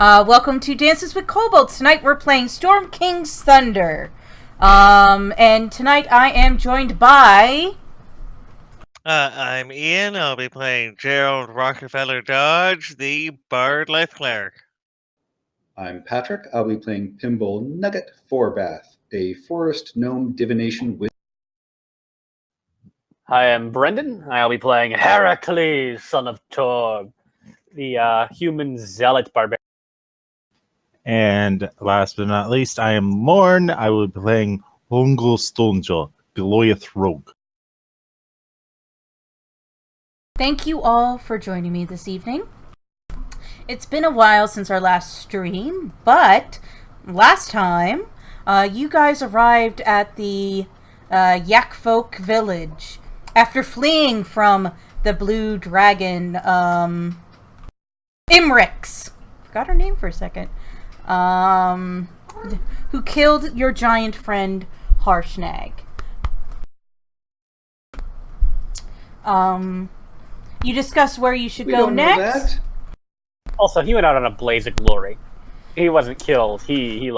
Welcome to Dances with Kobolds. Tonight we're playing Storm King's Thunder. And tonight I am joined by... I'm Ian. I'll be playing Gerald Rockefeller Dodge, the Bard Life Cleric. I'm Patrick. I'll be playing Pimble Nugget Forbath, a forest gnome divination wizard. Hi, I'm Brendan. I'll be playing Heracles, son of Torb, the human zealot barbarian. And last but not least, I am Lorne. I will be playing Hungul Stonjo, Goliath Rogue. Thank you all for joining me this evening. It's been a while since our last stream, but last time, you guys arrived at the Yakfolk village after fleeing from the blue dragon, Imrix. Forgot her name for a second. Who killed your giant friend, Harshnag. You discussed where you should go next. Also, he went out on a blaze of glory. He wasn't killed. He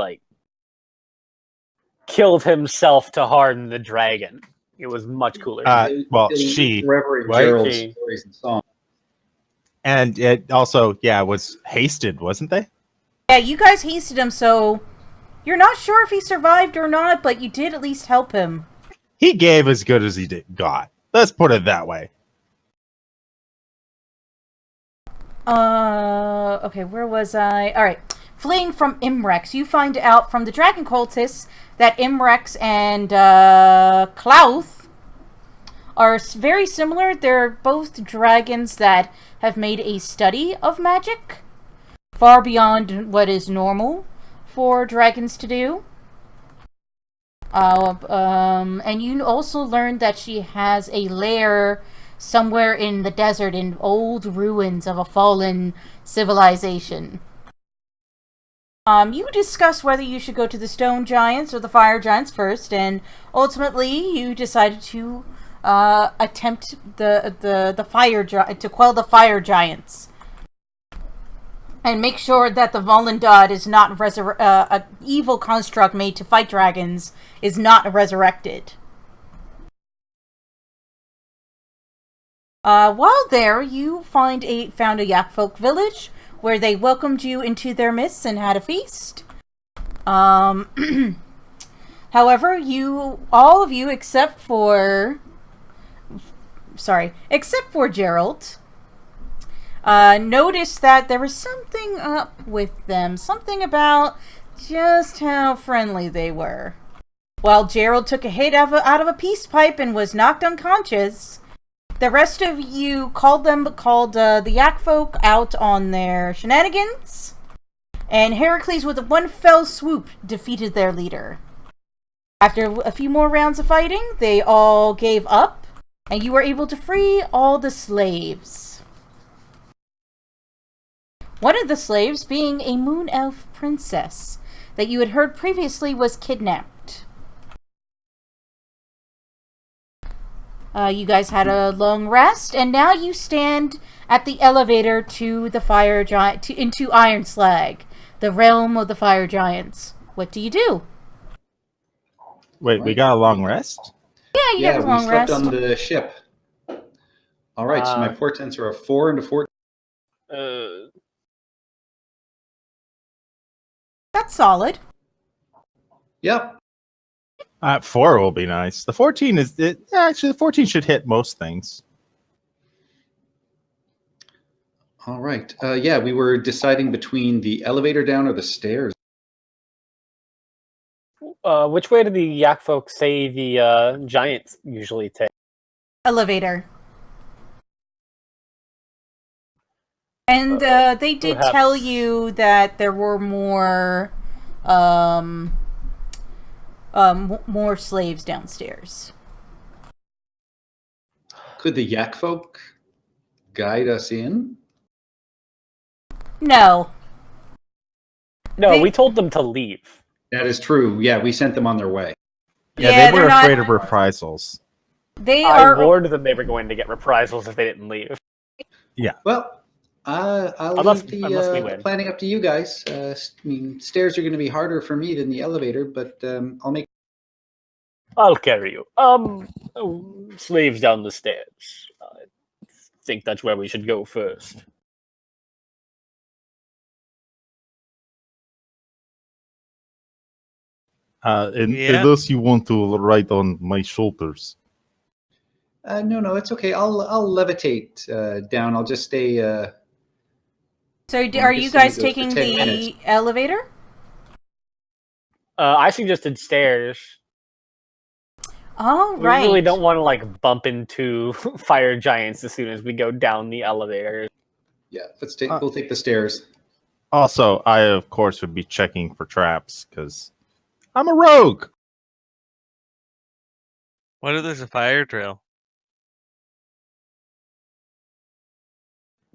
killed himself to harden the dragon. It was much cooler. She. Forever in Right? Gerald's She. stories and songs. And it also, was hasted, wasn't they? Yeah, you guys hasted him, so you're not sure if he survived or not, but you did at least help him. He gave as good as he got. Let's put it that way. Okay, where was I? Alright. Fleeing from Imrex, you find out from the dragon cultists that Imrex and Klauth are very similar. They're both dragons that have made a study of magic, far beyond what is normal for dragons to do. And you also learned that she has a lair somewhere in the desert in old ruins of a fallen civilization. You discussed whether you should go to the stone giants or the fire giants first, and ultimately you decided to attempt the fire to quell the fire giants and make sure that the Volundad is not an evil construct made to fight dragons is not resurrected. While there, you found a Yakfolk village where they welcomed you into their midst and had a feast. However, all of you except for Gerald, noticed that there was something up with them. Something about just how friendly they were. While Gerald took a hit out of a peace pipe and was knocked unconscious, the rest of you called the Yakfolk out on their shenanigans, and Heracles with one fell swoop defeated their leader. After a few more rounds of fighting, they all gave up, and you were able to free all the slaves. One of the slaves being a moon elf princess that you had heard previously was kidnapped. You guys had a long rest, and now you stand at the elevator to the fire giant, into Iron Slag, the realm of the fire giants. What do you do? Wait, we got a long rest? Yeah, you got a long rest. We slept on the ship. All right, so my portents are a 4 and a 4. That's solid. Yep. 4 will be nice. The 14 actually, the 14 should hit most things. All right. We were deciding between the elevator down or the stairs. Which way do the Yakfolk say the giants usually take? Elevator. And they did perhaps tell you that there were more slaves downstairs. Could the Yakfolk guide us in? No. No, we told them to leave. That is true. Yeah, we sent them on their way. Yeah, they were afraid of reprisals. I warned them they were going to get reprisals if they didn't leave. Yeah. Well, I'll Unless- leave unless we the win. planning up to you guys. I mean, stairs are going to be harder for me than the elevator, but I'll make. I'll carry you. Slaves down the stairs. I think that's where we should go first. Yeah. Unless you want to ride on my shoulders. No, it's okay. I'll levitate down. I'll just stay. So, Well, are I you guess only guys goes for taking 10 the minutes. elevator? I suggested stairs. All We right. really don't want to like bump into fire giants as soon as we go down the elevator. Yeah, we'll take the stairs. Also, I of course would be checking for traps because I'm a rogue. What if there's a fire drill?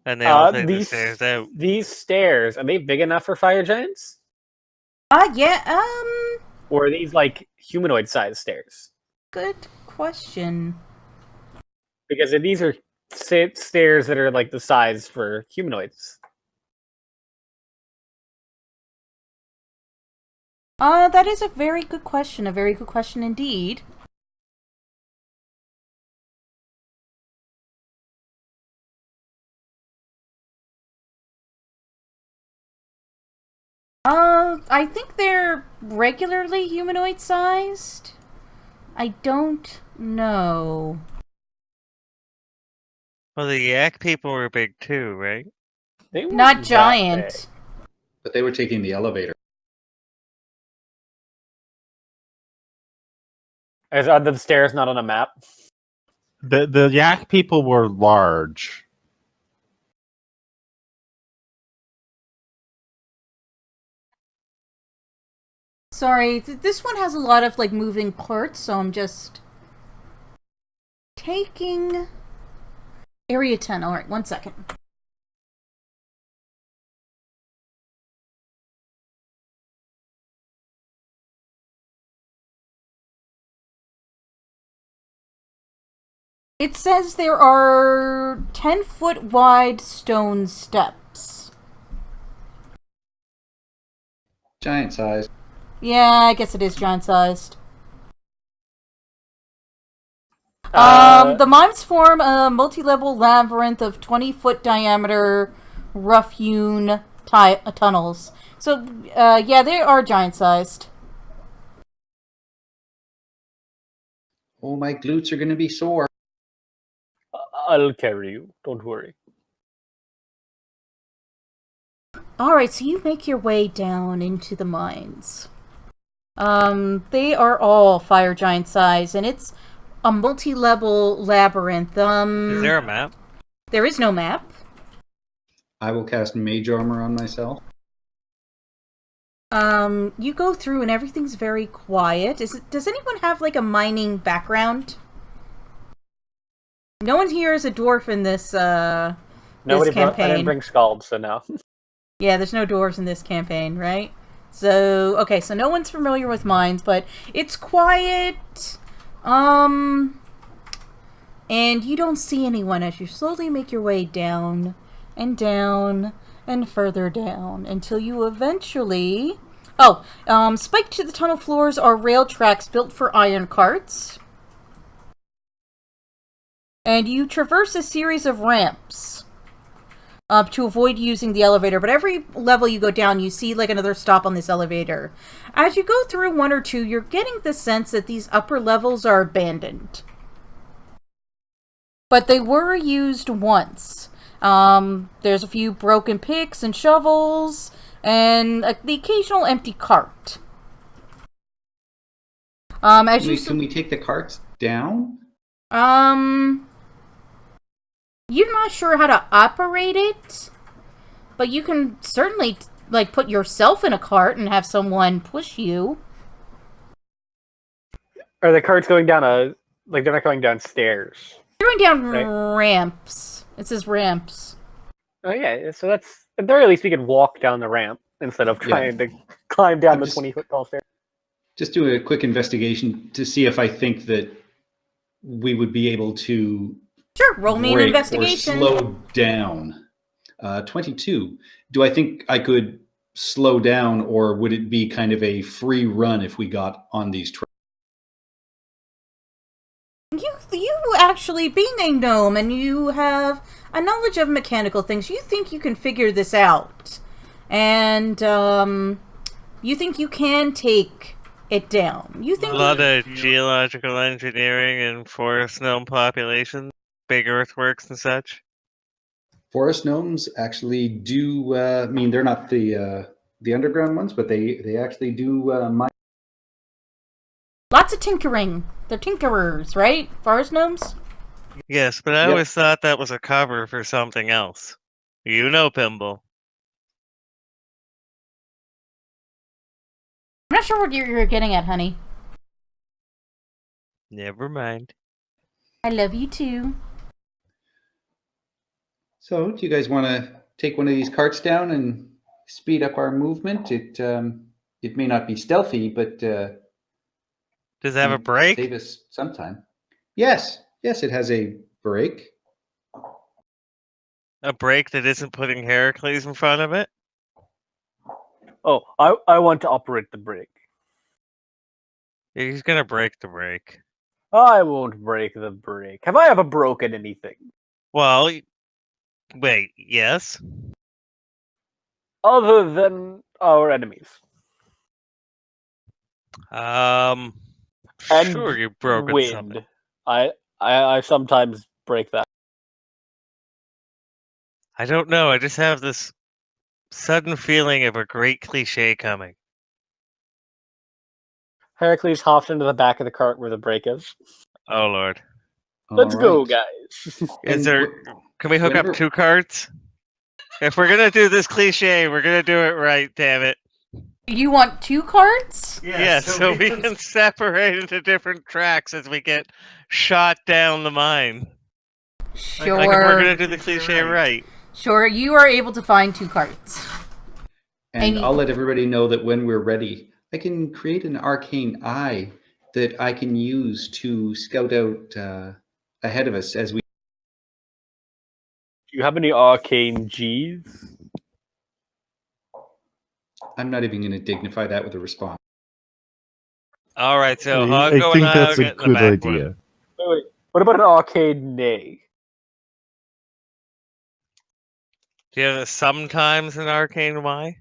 And they all take the stairs out. These stairs, are they big enough for fire giants? Yeah, Or are these like humanoid-sized stairs? good question. Because if these are stairs that are like the size for humanoids. That is a very good question. A very good question indeed. I think they're regularly humanoid-sized. I don't know. Well, the yak people were big too, right? They weren't Not that giant. big. But they were taking the elevator. Are the stairs not on a map? The yak people were large. Sorry, this one has a lot of like moving parts, so I'm just taking area 10. All right, 1 second. It says there are 10-foot wide stone steps. Giant size. Yeah, I guess it is giant-sized. Uh, The mimes form a multi-level labyrinth of 20-foot diameter, rough-hewn tunnels. So, yeah, they are giant-sized. Oh, my glutes are going to be sore. I'll carry you. Don't worry. Alright, so you make your way down into the mines. They are all fire giant size, and it's a multi-level labyrinth. Is there a map? There is no map. I will cast mage armor on myself. You go through and everything's very quiet. Does anyone have like a mining background? No one here is a dwarf in this I campaign. didn't bring Scald, so no. Yeah, there's no dwarves in this campaign, right? So, okay, so no one's familiar with mines, but it's quiet. And you don't see anyone as you slowly make your way down and down and further down until you eventually... spiked to the tunnel floors are rail tracks built for iron carts. And you traverse a series of ramps to avoid using the elevator. But every level you go down, you see like another stop on this elevator. As you go through one or two, you're getting the sense that these upper levels are abandoned. But they were used once. There's a few broken picks and shovels, and the occasional empty cart. Can we take the carts down? You're not sure how to operate it, but you can certainly like put yourself in a cart and have someone push you. Are the carts going down they're not going down stairs? You're going down Right. ramps. It says ramps. Oh yeah, so that's at the very least we could walk down the ramp instead of trying to climb down I'm the just- 20-foot tall stairs. Just do a quick investigation to see if I think that we would be able to Sure, roll me an break investigation. or slow down 22. Do I think I could slow down, or would it be kind of a free run if we got on these tracks? You actually, being a gnome and you have a knowledge of mechanical things, you think you can figure this out. And, you think you can take it down. You think A lot of geological engineering and forest gnome population, big earthworks and such. Forest gnomes actually do. I mean, they're not the underground ones, but they actually do mine. lots of tinkering. They're tinkerers, right? Forest gnomes? Yes, but I Yep. always thought that was a cover for something else. You know, Pimble. I'm not sure what you're getting at, honey. Never mind. I love you too. So, do you guys want to take one of these carts down and speed up our movement? It may not be stealthy, but Does it have a might brake? save us some time. Yes, it has a brake. A brake that isn't putting Heracles in front of it? Oh, I want to operate the brake. He's gonna break the brake. I won't break the brake. Have I ever broken anything? Well, wait, yes? Other than our enemies. Um, And sure, you've broken wind. something. I sometimes break that. I don't know, I just have this sudden feeling of a great cliche coming. Heracles hops into the back of the cart where the brake is. Oh, Lord. Let's All go, right. guys. Is And there... Can we hook whenever- up 2 carts? If we're gonna do this cliche, we're gonna do it right, damn it. You want 2 carts? Yeah, so we can separate into different tracks as we get shot down the mine. Sure. Like if we're gonna do the cliche right. Sure, you are able to find 2 carts. And And I'll let everybody know that when we're ready, I can create an arcane eye that I can use to scout out ahead of us as we. Do you have any arcane G's? I'm not even going to dignify that with a response. Alright, so I Hongo think and I that's will a get in the good back one. idea. Wait. What about an arcane nay? Do you have a sometimes an arcane Y?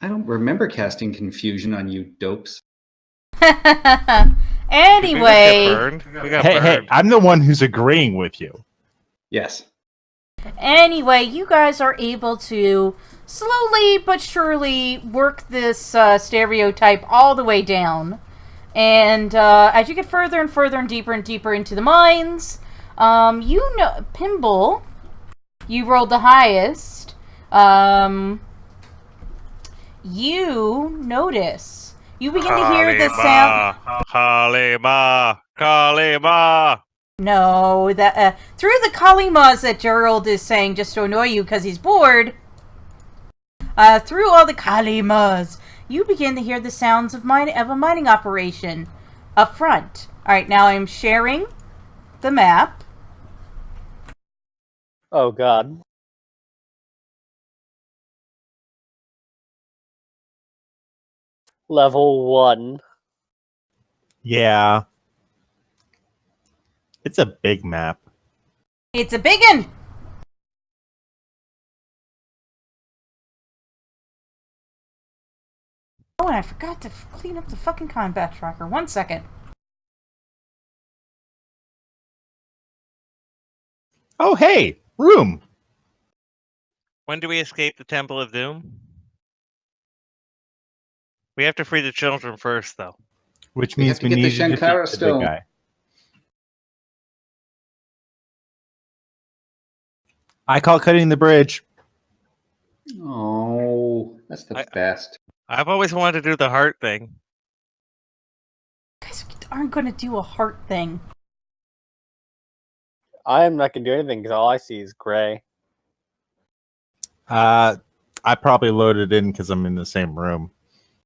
I don't remember casting confusion on you dopes. Anyway, We got Hey, burned. I'm the one who's agreeing with you. Yes. Anyway, you guys are able to slowly but surely work this stereotype all the way down. And as you get further and further and deeper into the mines, you know, Pimble, you rolled the highest. You notice. You begin to hear the sound. Kalima! Kalima! No, that through the Kalimas that Gerald is saying just to annoy you because he's bored. Through all the Kalimas, you begin to hear the sounds of a mining operation up front. All right, now I'm sharing the map. Oh god. Level 1. Yeah. It's a big map. It's a biggin. Oh, and I forgot to clean up the fucking combat tracker. 1 second. Oh, hey! Room! When do we escape the Temple of Doom? We have to free the children first, though. Which We means have to we get the need to defeat Shankara the big stone. guy. I call cutting the bridge. Oh, that's the best. I've always wanted to do the heart thing. You guys aren't going to do a heart thing. I'm not gonna do anything because all I see is gray. I probably loaded in because I'm in the same room.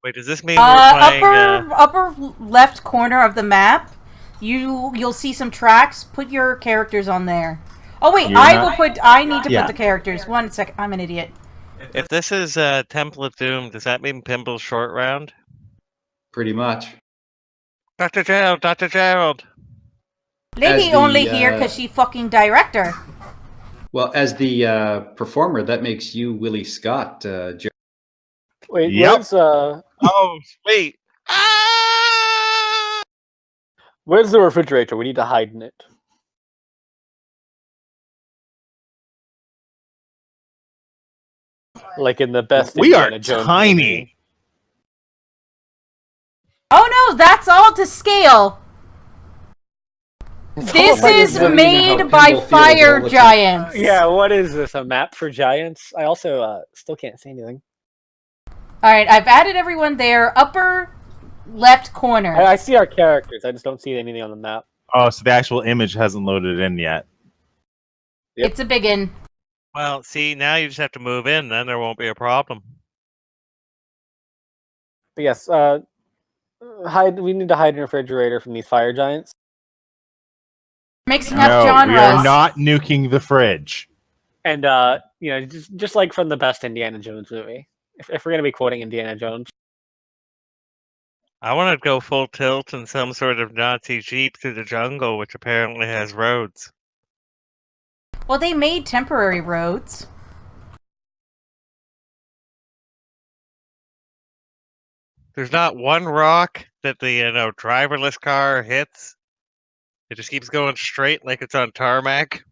Wait, does this mean we're playing... Upper left corner of the map, You'll see some tracks. Put your characters on there. Oh wait, You're I not- will put. I need to Yeah. put the characters. 1 sec. I'm an idiot. If this is Temple of Doom, does that mean Pimble's short round? Pretty much. Dr. Gerald, Dr. Gerald. Lady As the, only here because she fucking director. Well, as the performer, that makes you Willie Scott, Jerry. Wait, Yep. Oh, sweet. Ah! where's the refrigerator? We need to hide in it. Like in the best We are Indiana Jones tiny. movie. Oh no, that's all to scale. It's This almost like is it's not even how made Pinball by feels fire all the time. giants. Yeah, what is this? A map for giants? I also still can't see anything. All right, I've added everyone there. Upper left corner. I see our characters. I just don't see anything on the map. Oh, so the actual image hasn't loaded in yet. Yep. It's a biggin. Well, see, now you just have to move in, then there won't be a problem. But yes, hide. We need to hide in a refrigerator from these fire giants. Mixing up No, genres. we are not nuking the fridge. And just like from the best Indiana Jones movie. If we're gonna be quoting Indiana Jones, I want to go full tilt in some sort of Nazi jeep through the jungle, which apparently has roads. Well, they made temporary roads. There's not one rock that the driverless car hits. It just keeps going straight like it's on tarmac.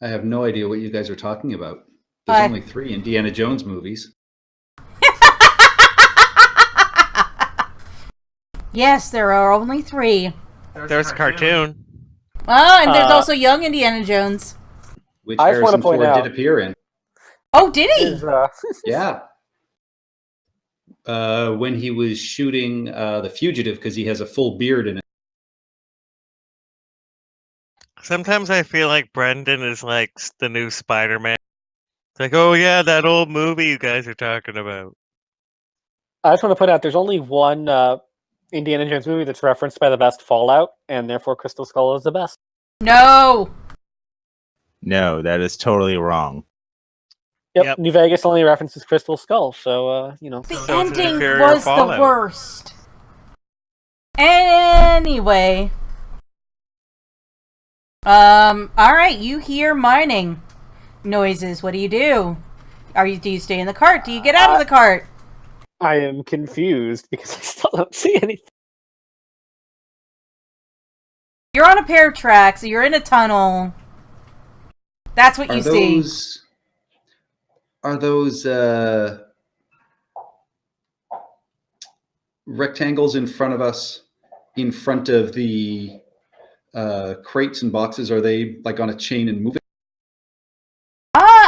I have no idea what you guys are talking about. There's only 3 Indiana Jones movies. Yes, there are only 3. There's a cartoon. Oh, and there's also young Indiana Jones. Which I just wanna Harrison point Ford out- did appear in. Oh, did he? is, Yeah. When he was shooting The Fugitive, because he has a full beard in it. Sometimes I feel like Brendan is like the new Spider-Man. It's like, oh yeah, that old movie you guys are talking about. I just want to point out there's only one Indiana Jones movie that's referenced by the best Fallout, and therefore Crystal Skull is the best. No. No, that is totally wrong. Yep. New Vegas only references Crystal Skull, so The So it's an ending inferior was Fallout. the worst. Anyway. Alright, you hear mining noises. What do? Do you stay in the cart? Do you get out of the cart? I am confused because I still don't see anything. You're on a pair of tracks, you're in a tunnel. That's what you see. Are those rectangles in front of us, in front of the crates and boxes? Are they like on a chain and moving?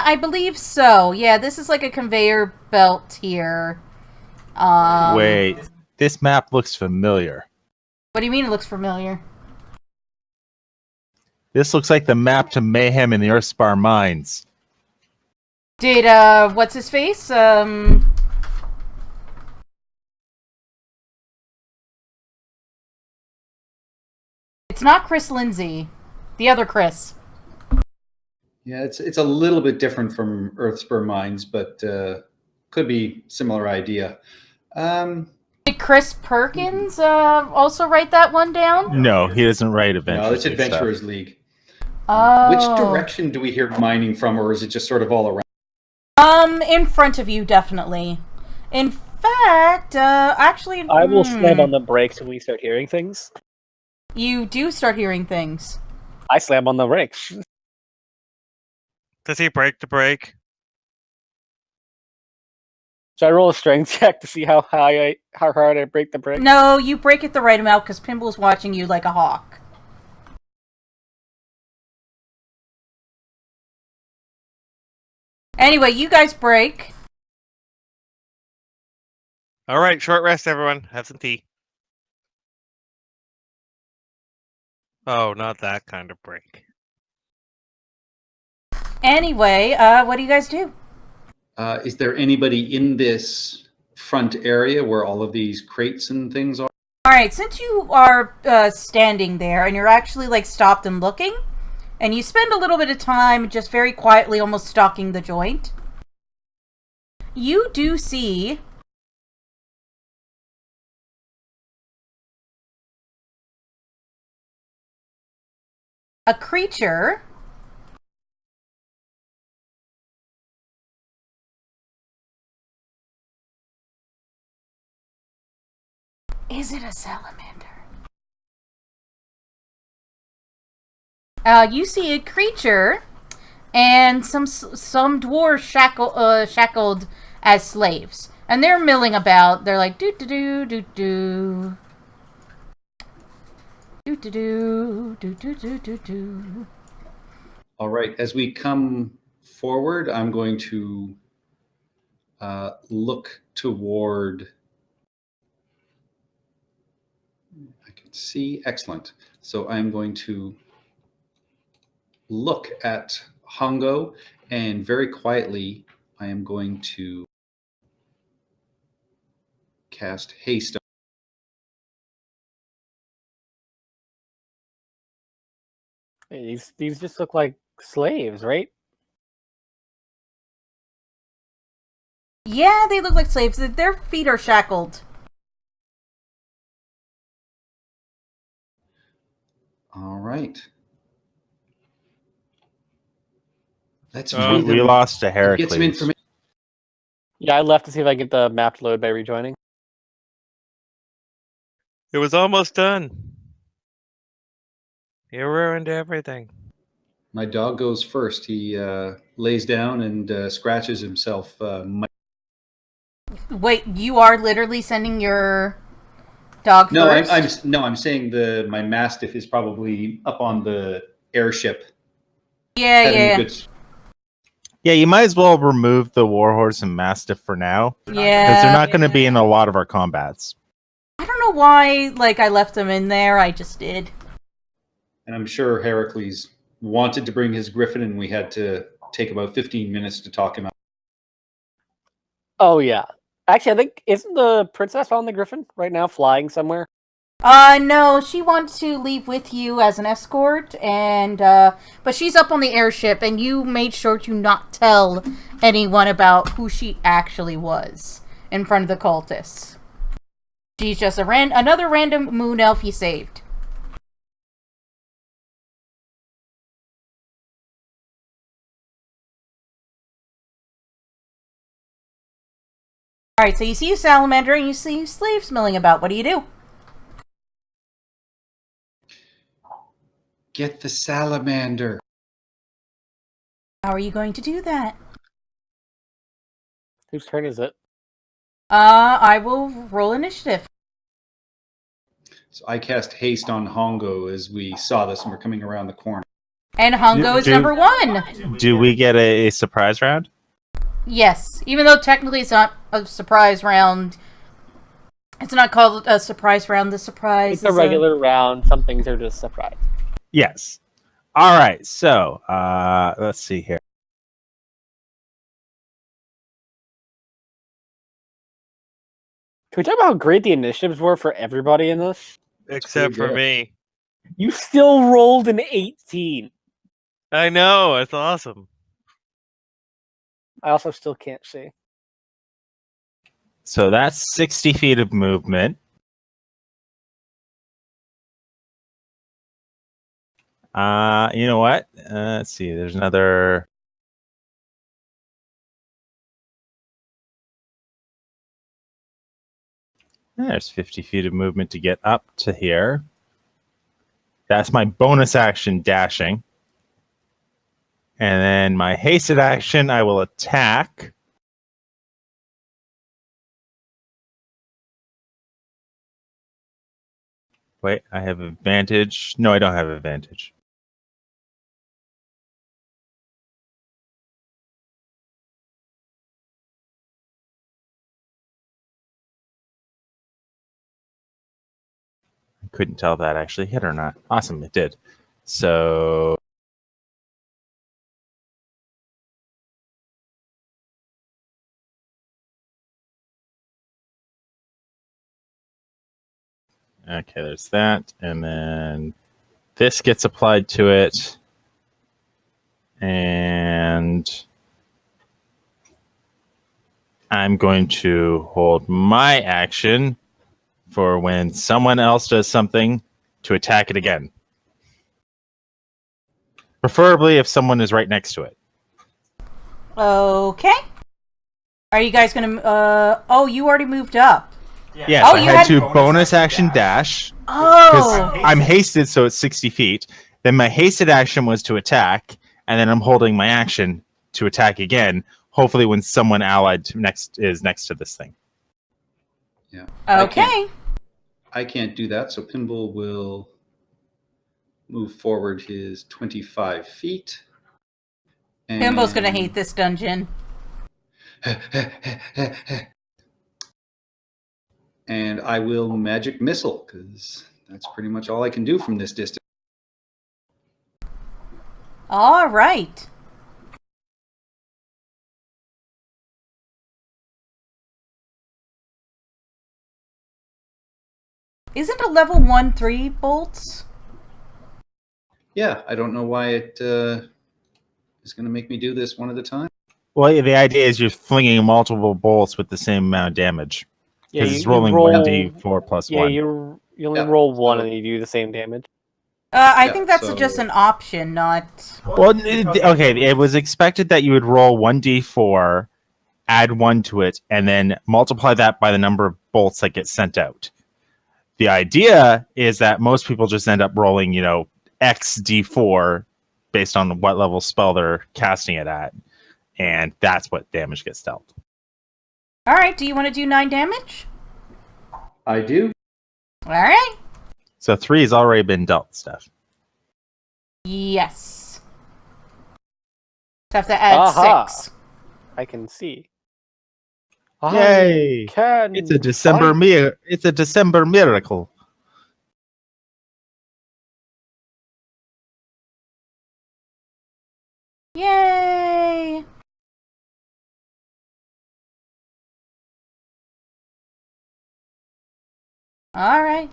I believe so. Yeah, this is like a conveyor belt here. Wait, this map looks familiar. What do you mean it looks familiar? This looks like the map to Mayhem in the Earthspar Mines. Did, what's his face? It's not Chris Lindsay. The other Chris. Yeah, it's a little bit different from Earthspur Mines, but could be similar idea. Did Chris Perkins also write that one down? No, he doesn't write Adventures. No, it's Adventurers League. Oh. Which direction do we hear mining from, or is it just sort of all around? In front of you, definitely. In fact, actually... I will slam on the brakes when we start hearing things. You do start hearing things. I slam on the brakes. Does he break the brake? Should I roll a strength check to see how hard I break the brake? No, you break it the right amount because Pimble's watching you like a hawk. Anyway, you guys break. All right, short rest, everyone. Have some tea. Oh, not that kind of break. Anyway, what do you guys do? Is there anybody in this front area where all of these crates and things are? All right, since you are standing there and you're actually like stopped and looking, and you spend a little bit of time just very quietly almost stalking the joint, you do see a creature Is it a salamander? You see a creature and some dwarves shackled as slaves, and they're milling about. They're like doo doo doo doo doo doo doo doo doo doo doo doo. All right. As we come forward, I'm going to look toward. I can see. Excellent. So I'm going to look at Hongo, and very quietly, I am going to cast haste. Hey, these just look like slaves, right? Yeah, they look like slaves. Their feet are shackled. All right. Let's Oh. free We them. lost to and get some Heracles. information. Yeah, I left to see if I get the map to load by rejoining. It was almost done. You ruined everything. My dog goes first. He lays down and scratches himself. Wait, you are literally sending your dog No, first? I'm saying my mastiff is probably up on the airship. Yeah, having a yeah, good. Yeah, you might as well remove the warhorse and mastiff for now, because yeah. they're not going to be in a lot of our combats. I don't know why, like, I left them in there. I just did. And I'm sure Heracles wanted to bring his griffin, and we had to take about 15 minutes to talk him out. Oh yeah. Actually, I think isn't the princess on the griffin right now, flying somewhere? No, she wants to leave with you as an escort, and, but she's up on the airship, and you made sure to not tell anyone about who she actually was in front of the cultists. She's just another random moon elf you saved. Alright, so you see a salamander, and you see slaves milling about. What do you do? Get the salamander. How are you going to do that? Whose turn is it? I will roll initiative. So I cast haste on Hongo as we saw this, and we're coming around the corner. And Hongo is number 1. Do we get a surprise round? Yes, even though technically it's not a surprise round. It's not called a surprise round. The surprise It's a regular round. Some things are just surprise. Yes. All right. So let's see here. Can we talk about how great the initiatives were for everybody in this? Except pretty for good. me. You still rolled an 18. I know, it's awesome. I also still can't see. So that's 60 feet of movement. You know what? Let's see. There's another. There's 50 feet of movement to get up to here. That's my bonus action dashing. And then my hasted action, I will attack. Wait, I have advantage. No, I don't have advantage. I couldn't tell if that actually hit or not. Awesome, it did. So Okay, there's that. And then this gets applied to it. And I'm going to hold my action for when someone else does something to attack it again. Preferably if someone is right next to it. Okay. Are you guys gonna? Oh, you already moved up. Yes, Oh, I you had had- to bonus action dash. Because Oh. I'm hasted, so it's 60 feet. Then my hasted action was to attack, and then I'm holding my action to attack again. Hopefully, when someone allied to next to this thing. Yeah. Okay. I can't do that, so Pinball will move forward his 25 feet. Himbo's gonna hate this dungeon. And I will magic missile, because that's pretty much all I can do from this distance. All right. Isn't a level 1 3 bolts? Yeah, I don't know why it is going to make me do this one at a time. Well, yeah, the idea is you're flinging multiple bolts with the same amount of damage. Yeah, Because it's you rolling roll 1d4 plus Yeah, 1. you only Yeah, roll one so- and you do the same damage. I Yeah, think that's so- just an option, not. Well, okay, it was expected that you would roll 1d4, add 1 to it, and then multiply that by the number of bolts that get sent out. The idea is that most people just end up rolling, X d4 based on what level spell they're casting it at. And that's what damage gets dealt. All right. Do you want to do 9 damage? I do. All right. So 3 has already been dealt, Steph. Yes. Have to add Aha. 6. I can see. Yay! I can It's a December fight. It's a December miracle. Yay! All right.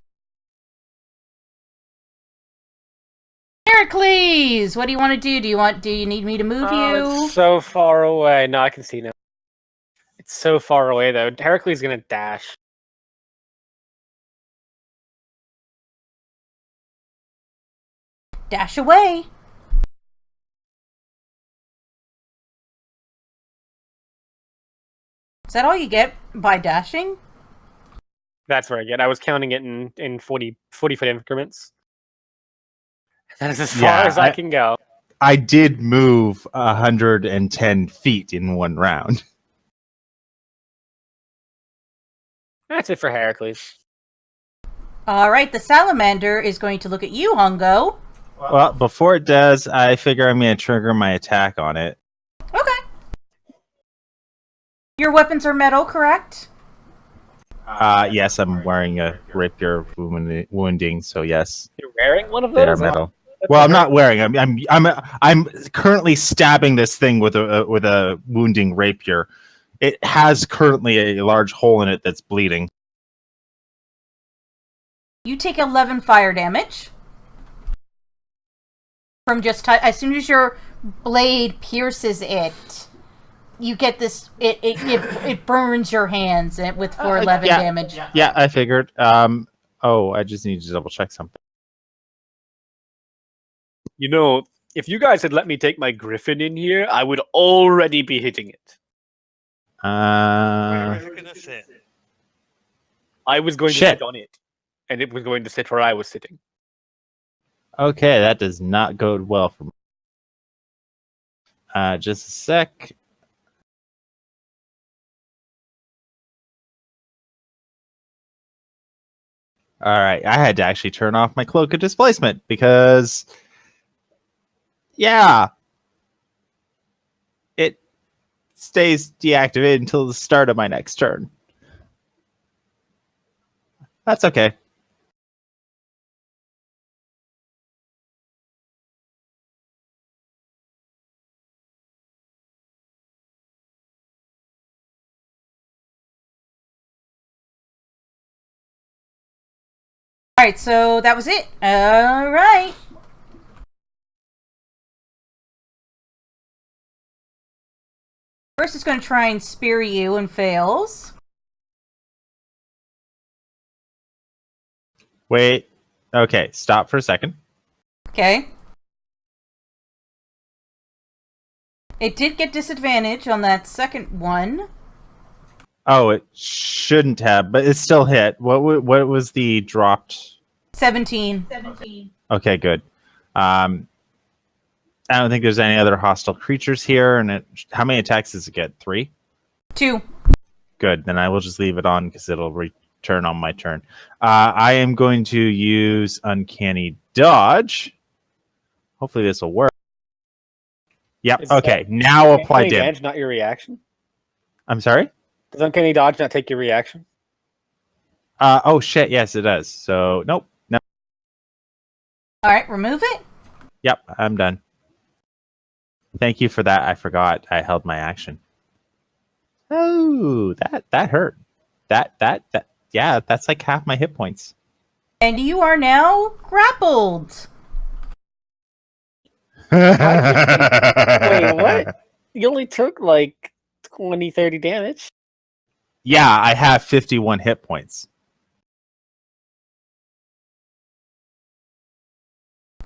Heracles, what do you want to do? Do you need me to move you? It's so far away. No, I can see now. It's so far away though. Heracles is gonna dash. Dash away. Is that all you get by dashing? That's where I get. I was counting it in 40 foot increments. That is as far as I can go. I did move 110 feet in one round. That's it for Heracles. All right, the salamander is going to look at you, Hungo. Well, before it does, I figure I'm going to trigger my attack on it. Okay. Your weapons are metal, correct? Yes, I'm wearing a rapier wounding, so yes, You're wearing one of they are those? metal. Well, I'm not wearing. I'm currently stabbing this thing with a wounding rapier. It has currently a large hole in it that's bleeding. You take 11 fire damage. From just as soon as your blade pierces it, you get this. It burns your hands with 11 yeah. damage. Yeah, I figured. I just need to double check something. You know, if you guys had let me take my griffin in here, I would already be hitting it. Where is it gonna sit? I was going to Shit. sit on it, and it was going to sit where I was sitting. Okay, that does not bode well for me. Just a sec. All right, I had to actually turn off my cloak of displacement because, yeah, it stays deactivated until the start of my next turn. That's okay. Alright, so that was it. Alright. First, it's going to try and spear you and fails. Wait. Okay, stop for a second. Okay. It did get disadvantage on that second one. Oh, it shouldn't have, but it still hit. What was the dropped? 17. Okay, good. I don't think there's any other hostile creatures here. And how many attacks does it get? 3? 2. Good. Then I will just leave it on because it'll return on my turn. I am going to use Uncanny Dodge. Hopefully this will work. Yep. Okay. Now apply Uncanny damage. Dodge, not your reaction. I'm sorry? Does Uncanny Dodge not take your reaction? Oh, shit. Yes, it does. So, nope. No. Alright, remove it. Yep. I'm done. Thank you for that. I forgot I held my action. Oh, that hurt. That yeah, that's like half my hit points. And you are now grappled. Wait, what? You only took like 20, 30 damage. Yeah, I have 51 hit points.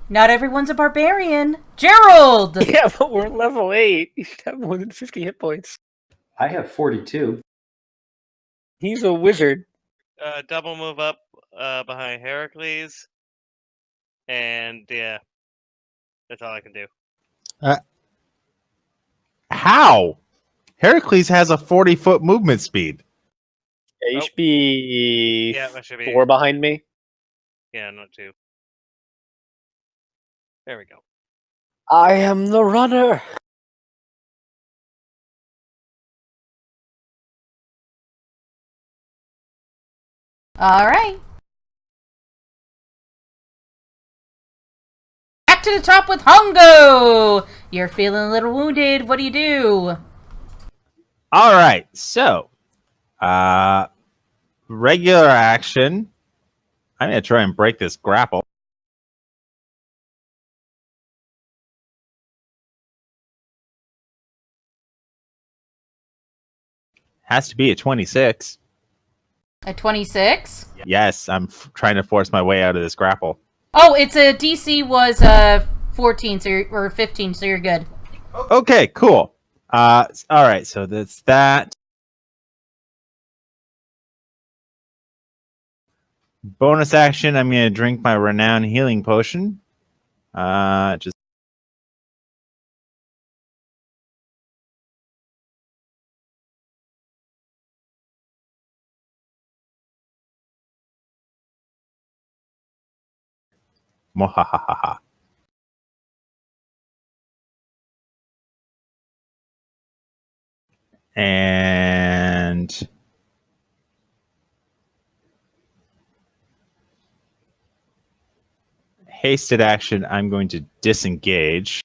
Not everyone's a barbarian. Gerald! Yeah, but we're level 8. You should have more than 50 hit points. I have 42. He's a wizard. Double move up behind Heracles. And yeah, that's all I can do. How? Heracles has a 40-foot movement speed. Yeah, you Oh. should be Yeah, that should be 4 behind me. Yeah, not 2. There we go. I am the runner. Alright. Back to the top with Hongo! You're feeling a little wounded. What do you do? All right, so regular action. I'm gonna try and break this grapple. Has to be a 26. A 26? Yes, I'm trying to force my way out of this grapple. Oh, it's a DC was 14 so or 15, so you're good. Okay, cool. All right, so that's that. Bonus action, I'm going to drink my renowned healing potion. Just Mohahaha. And hasted action, I'm going to disengage.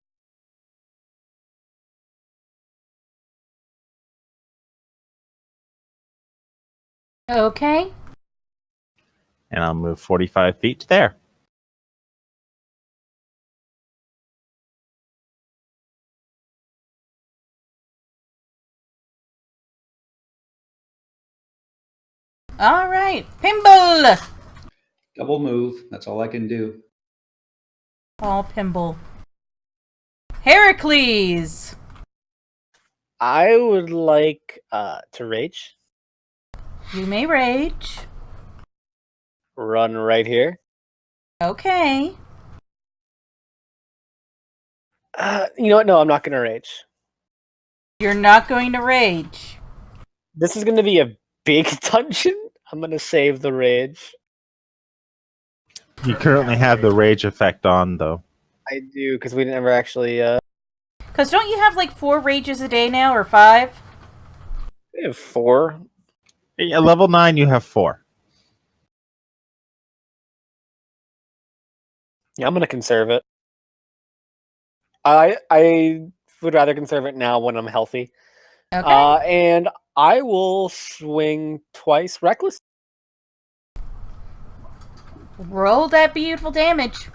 Okay. And I'll move 45 feet to there. Alright. Pimble! Double move. That's all I can do. Oh, Pimble. Heracles! I would like to rage. You may rage. Run right here. Okay. You know what? No, I'm not going to rage. You're not going to rage. This is going to be a big dungeon. I'm going to save the rage. You currently have the rage effect on, though. I do, because we never actually... Because don't you have like 4 rages a day now, or 5? We have 4. Yeah, level 9, you have 4. Yeah, I'm going to conserve it. I would rather conserve it now when I'm healthy. Okay. And I will swing twice reckless. Roll that beautiful damage.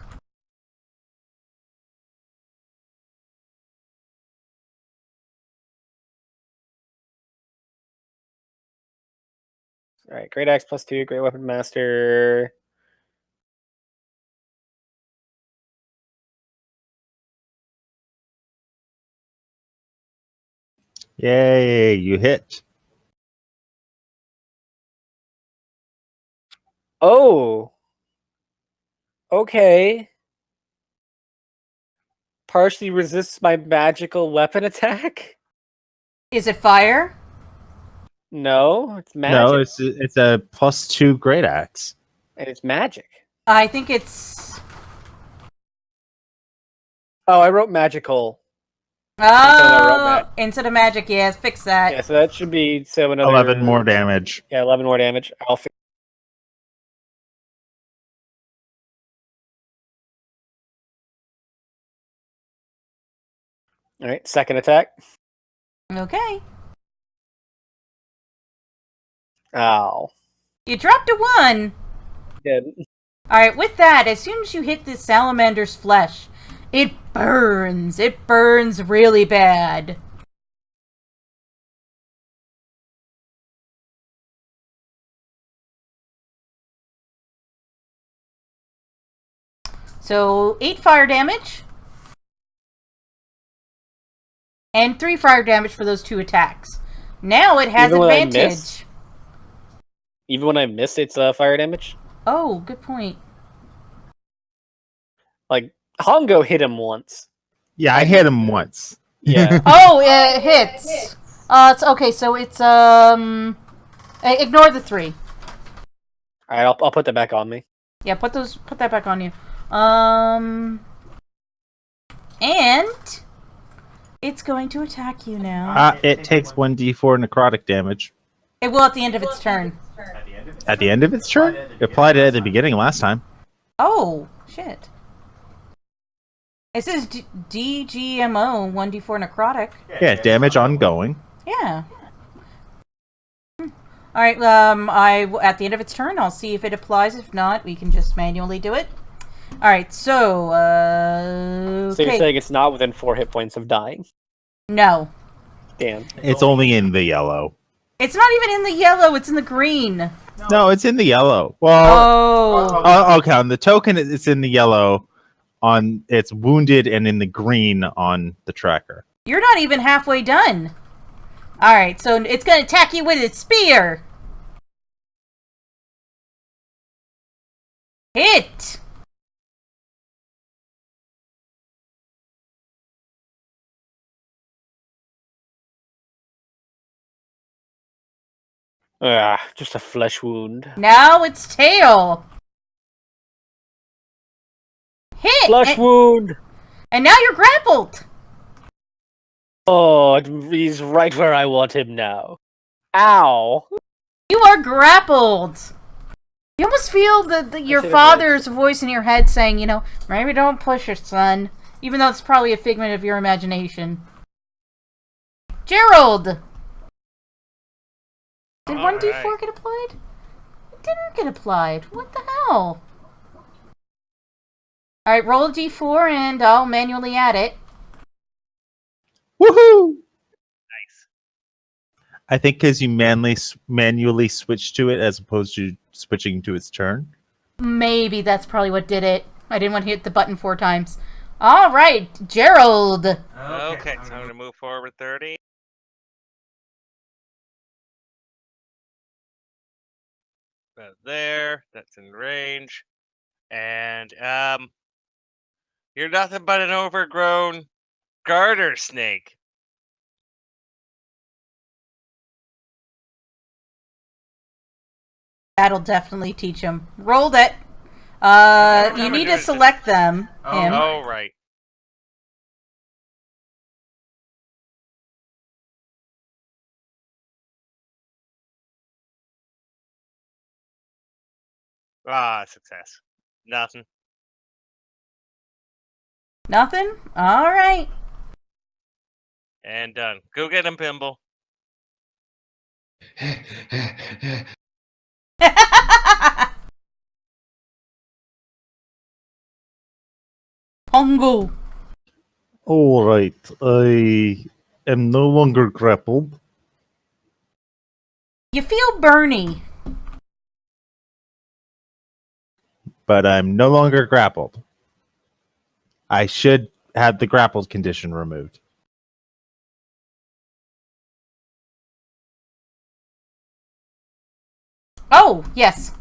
All right, Great Axe +2, Great Weapon Master. Yay, you hit. Oh. Okay. Partially resists my magical weapon attack? Is it fire? No, it's magic. No, it's a +2 great axe. And it's magic. I think it's... Oh, I wrote magical. Oh, instead of magic, yes. Fix that. Yeah, so that should be another 11 more damage. Yeah, 11 more damage. I'll fix. All right, second attack. Okay. Ow. You dropped a 1. Good. Alright, with that, as soon as you hit this salamander's flesh, it burns. It burns really bad. So, 8 fire damage. And 3 fire damage for those 2 attacks. Now it has advantage. Even when I miss, it's fire damage? Oh, good point. Like, Hongo hit him once. Yeah, I hit him once. Yeah. Oh, it hits. It's okay, so it's ignore the 3. All right, I'll put that back on me. Yeah, put that back on you. And it's going to attack you now. It takes 1d4 necrotic damage. It will at the end of its turn. At the end of its turn? It applied it at the beginning last time. Oh, shit. It says DGMO 1d4 necrotic. Yeah, damage ongoing. Yeah. All right. At the end of its turn, I'll see if it applies. If not, we can just manually do it. All right. So, So you're okay. saying it's not within 4 hit points of dying? No. Damn. It's only in the yellow. It's not even in the yellow. It's in the green. No, it's in the yellow. Well, Oh. okay. On the token, it's in the yellow. On it's wounded and in the green on the tracker. You're not even halfway done. All right. So it's going to attack you with its spear. Hit. Just a flesh wound. Now it's tail. Hit. Flesh wound! And now you're grappled. Oh, he's right where I want him now. Ow! You are grappled. You almost feel your father's voice in your head saying, maybe don't push it, son. Even though it's probably a figment of your imagination. Gerald! Did 1d4 get applied? It didn't get applied. What the hell? Alright, roll a d4 and I'll manually add it. Woohoo! Nice. I think because you manually switched to it as opposed to switching to its turn. Maybe that's probably what did it. I didn't want to hit the button 4 times. Alright, Gerald! Okay, so I'm going to move forward 30. About there. That's in range. And, you're nothing but an overgrown garter snake. That'll definitely teach him. Roll that. You need to select them. Him. Oh, right. Success. Nothing. Nothing? Alright. And done. Go get him, Pimble. Hongo. All right, I am no longer grappled. You feel burny. But I'm no longer grappled. I should have the grappled condition removed. Oh, yes.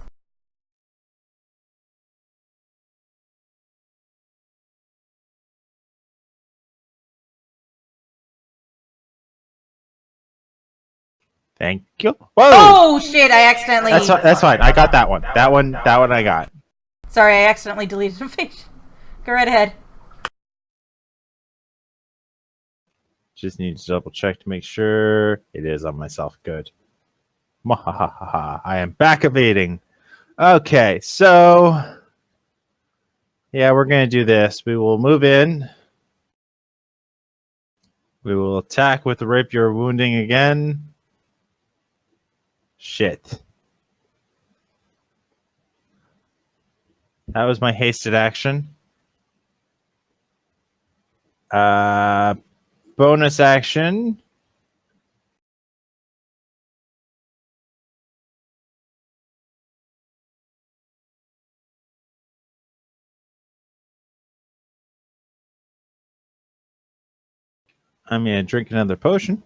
Thank you. Whoa! Oh, shit, I accidentally... That's fine. I got that one. That one I got. Sorry, I accidentally deleted a page. Go right ahead. Just need to double check to make sure it is on myself. Good. Mahahaha. I am back evading. Okay, so yeah, we're gonna do this. We will move in. We will attack with the rapier wounding again. Shit. That was my hasted action. Bonus action. I'm going to drink another potion.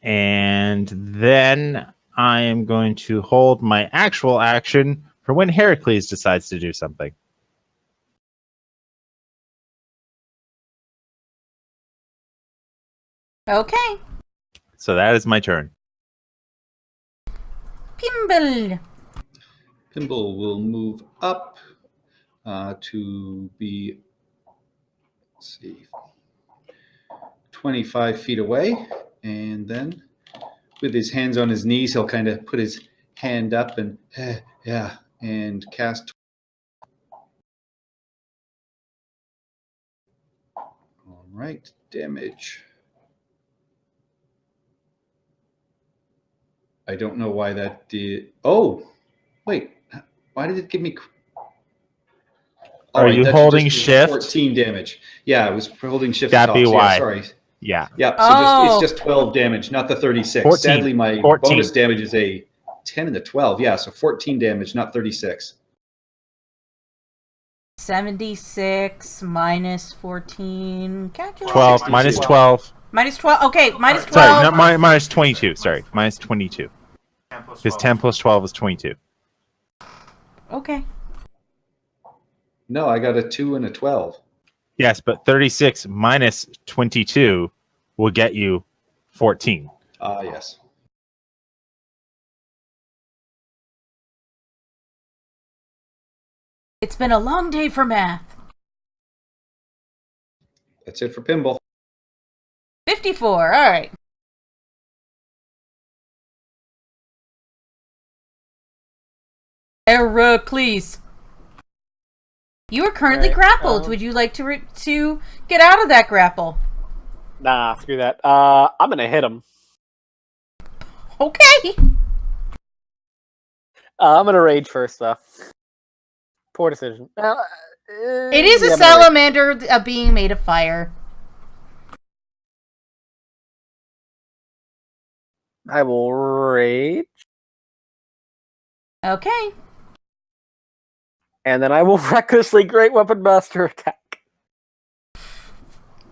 And then I am going to hold my actual action for when Heracles decides to do something. Okay. So that is my turn. Pimble. Pimble will move up to be, let's see, 25 feet away. And then with his hands on his knees, he'll kind of put his hand up and, yeah, and cast. All right, damage. I don't know why that did. Oh, wait. Why did it give me? Are you that should holding just be shift? 14 damage. Yeah, I was holding shift. That'd be so why. Yeah, sorry. Yeah. Yeah, so it's just 12 damage, not the 36. 14. Sadly, my 14. bonus damage is a 10 and a 12. Yeah, so 14 damage, not 36. 76 minus 14. Calculate. 12 62. minus 12. Minus 12. Okay, minus 12. Sorry, no, minus 22. Sorry, minus 22. Because 10 plus 12 is 22. Okay. No, I got a 2 and a 12. Yes, but 36 minus 22 will get you 14. Yes. It's been a long day for math. That's it for Pimble. 54. All right. Heracles. You are currently Right, grappled. Would you like to get out of that grapple? Nah, screw that. I'm gonna hit him. Okay. I'm gonna rage first, though. Poor decision. It is a I'm gonna rage. salamander being made of fire. I will rage, Okay. and then I will recklessly Great Weapon Master attack.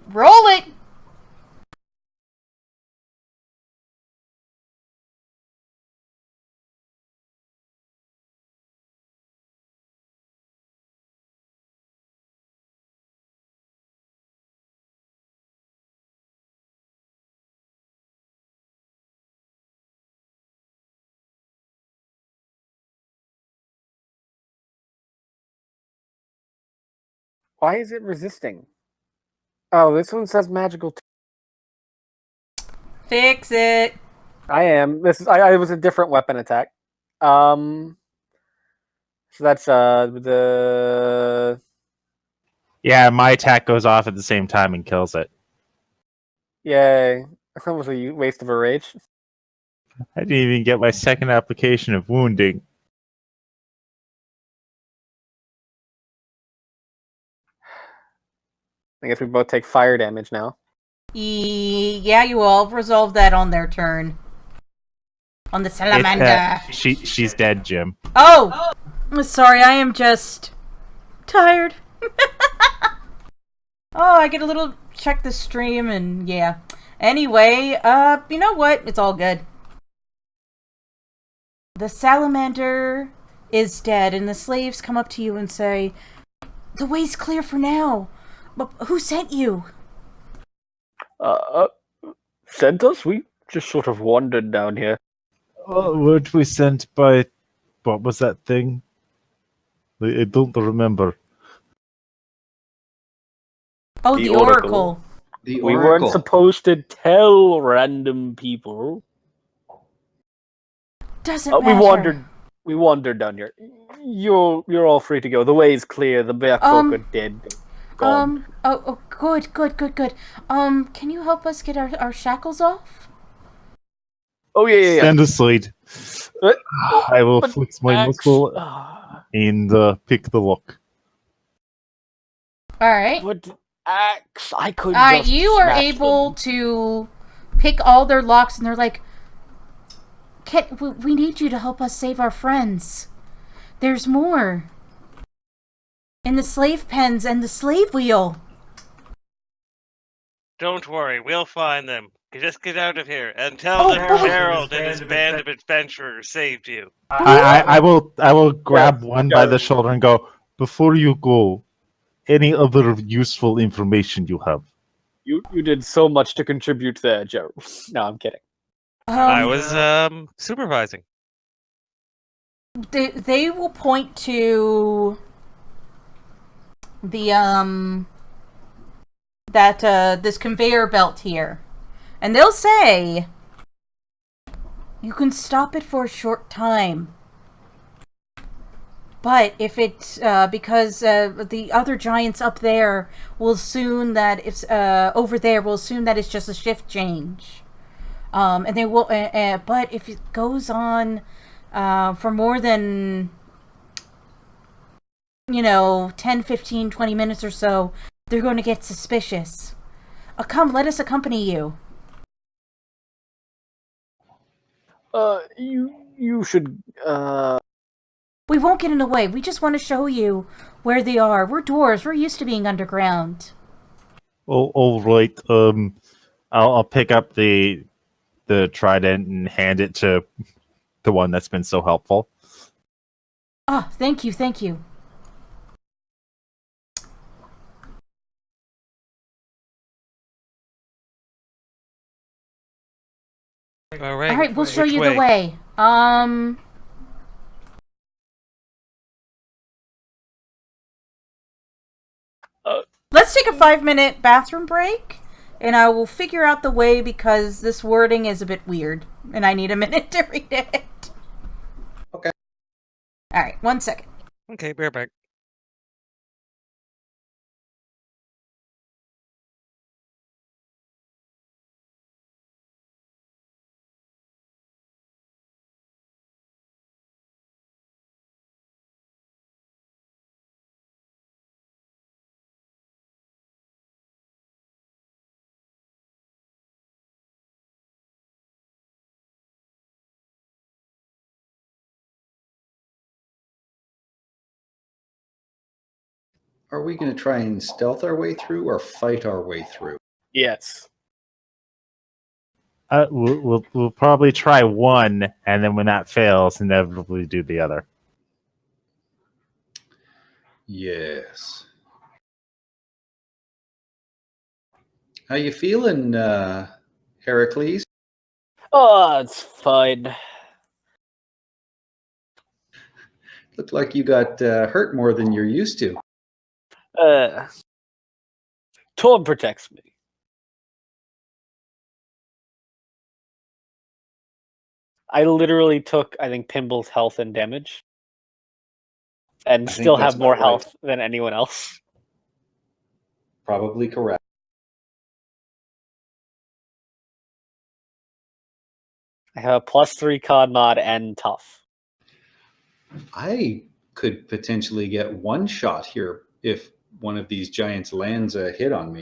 Roll it. Why is it resisting? Oh, this one says magical. Fix it. I am. This is. I was a different weapon attack. So that's the. Yeah, my attack goes off at the same time and kills it. Yay. That was a waste of a rage. I didn't even get my second application of wounding. I guess we both take fire damage now. Yeah, you all resolve that on their turn. On the salamander. She's dead, Jim. Oh! Sorry, I am just tired. Oh, I get a little check the stream and yeah. Anyway, you know what? It's all good. The salamander is dead, and the slaves come up to you and say, "The way's clear for now. But who sent you?" Sent us? We just sort of wandered down here. Weren't we sent by... What was that thing? I don't remember. Oh, The the Oracle. Oracle. The We Oracle. weren't supposed to tell random people. Doesn't We matter. wandered down here. You're all free to go. The way is clear. The bear folk are dead. Gone. Good. Can you help us get our shackles off? Oh yeah. Stand aside. I will But flex my muscle and pick the lock. Alright. But axe, I could. Alright, just you are smash able them. to pick all their locks, and they're like, we need you to help us save our friends. There's more. In the slave pens and the slave wheel. Don't worry, we'll find them. Just get out of here and tell them Gerald and his band of adventurers saved you. I will grab one by the shoulder and go, before you go, any other useful information you have? You did so much to contribute there, Gerald. No, I'm kidding. I was supervising. They will point to the this conveyor belt here, and they'll say you can stop it for a short time, but if it's because the other giants up there will assume that it's over there will assume that it's just a shift change, and they will but if it goes on for more than 10, 15, 20 minutes or so, they're going to get suspicious. Come, let us accompany you. You should. We won't get in the way. We just want to show you where they are. We're dwarves. We're used to being underground. Oh, all right. I'll pick up the trident and hand it to the one that's been so helpful. Oh, thank you. All right. All right, we'll show Which you the way. Let's take a 5-minute bathroom break, and I will figure out the way because this wording is a bit weird, and I need a minute to read it. Okay. All right, 1 second. Okay, bear back. Are we going to try and stealth our way through or fight our way through? Yes. We'll probably try one, and then when that fails, inevitably do the other. Yes. How you feeling, Heracles? Oh, it's fine. Looked like you got hurt more than you're used to. Torm protects me. I literally took, I think, Pimble's health and damage, and I think still that's have more about right. health than anyone else. Probably correct. I have a +3 con mod and tough. I could potentially get one shot here if one of these giants lands a hit on me.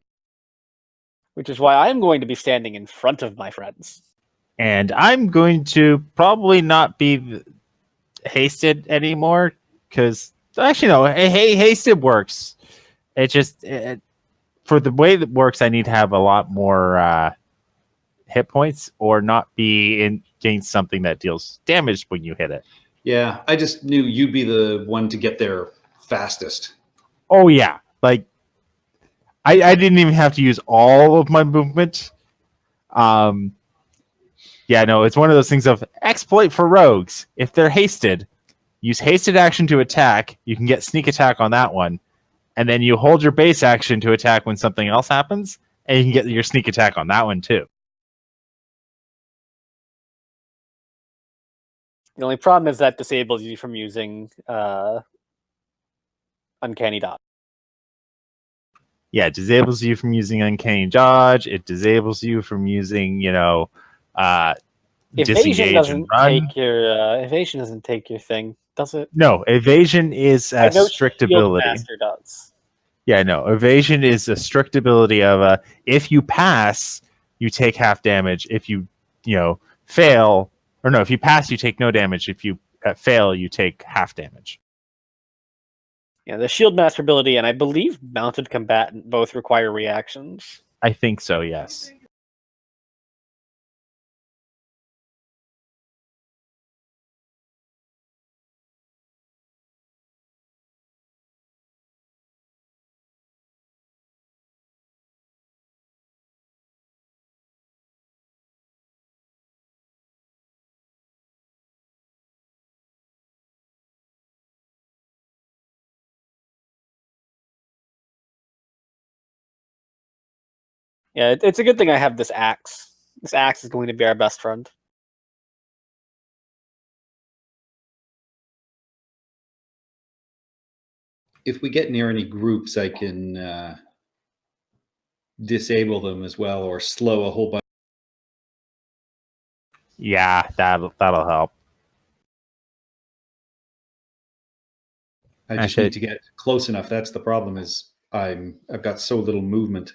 Which is why I'm going to be standing in front of my friends. And I'm going to probably not be hasted anymore because actually no, hasted works. It just for the way that works, I need to have a lot more hit points or not be against something that deals damage when you hit it. Yeah, I just knew you'd be the one to get there fastest. Oh yeah, like I didn't even have to use all of my movement. Yeah, no, it's one of those things of exploit for rogues. If they're hasted, use hasted action to attack. You can get sneak attack on that one, and then you hold your base action to attack when something else happens, and you can get your sneak attack on that one too. The only problem is that disables you from using Uncanny Dodge. Yeah, it disables you from using Uncanny Dodge. It disables you from using, Evasion disengage doesn't and run. take your evasion doesn't take your thing, does it? No, evasion is I a know strict Shield ability. Master does. Yeah, no, evasion is a strict ability of if you pass, you take half damage. If you fail, or no, if you pass, you take no damage. If you fail, you take half damage. Yeah, the Shield Master ability and I believe Mounted Combatant both require reactions. I think so, yes. Yeah, it's a good thing I have this axe. This axe is going to be our best friend. If we get near any groups, I can disable them as well or slow a whole bunch. Yeah, that'll help. I just need to get close enough. That's the problem. Is I've got so little movement.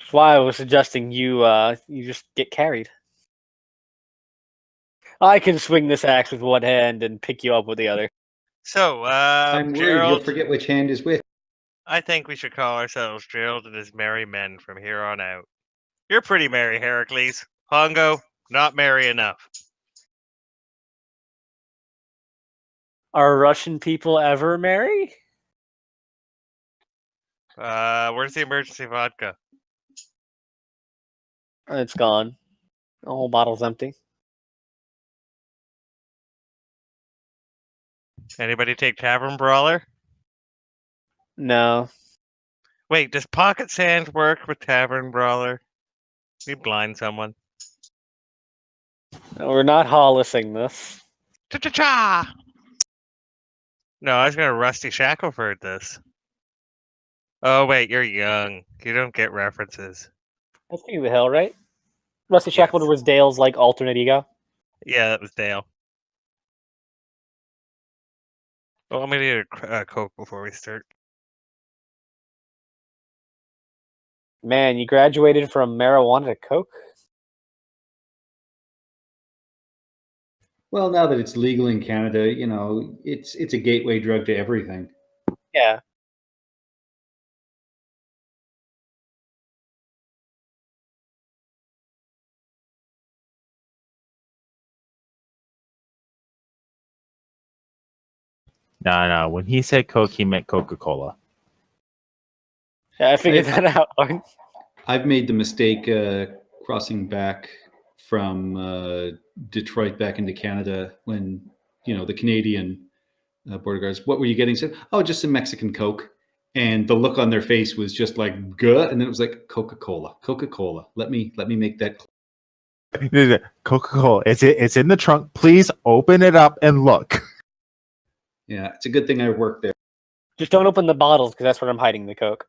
That's why I was suggesting you just get carried. I can swing this axe with one hand and pick you up with the other. So, I'm worried you'll Gerald, forget which hand is which. I think we should call ourselves Gerald and his merry men from here on out. You're pretty merry, Heracles. Pongo, not merry enough. Are Russian people ever merry? Where's the emergency vodka? It's gone. The whole bottle's empty. Anybody take Tavern Brawler? No. Wait, does Pocket Sand work with Tavern Brawler? We blind someone. We're not hollising this. Cha-cha-cha! No, I was gonna Rusty Shackleford this. Oh wait, you're young. You don't get references. That's King of the Hill, right? Rusty Yes. Shackleton was Dale's alternate ego. Yeah, that was Dale. Well, I'm gonna need a Coke before we start. Man, you graduated from marijuana to coke? Well, now that it's legal in Canada, it's a gateway drug to everything. Yeah. No. When he said Coke, he meant Coca-Cola. Yeah, I figured that out. I've made the mistake crossing back from Detroit back into Canada when the Canadian border guards. What were you getting? Said, oh, just some Mexican Coke. And the look on their face was just like, "Guh," and then it was like Coca-Cola. Let me make that. Coca-Cola. It's in the trunk. Please open it up and look. Yeah, it's a good thing I work there. Just don't open the bottles, because that's where I'm hiding the Coke.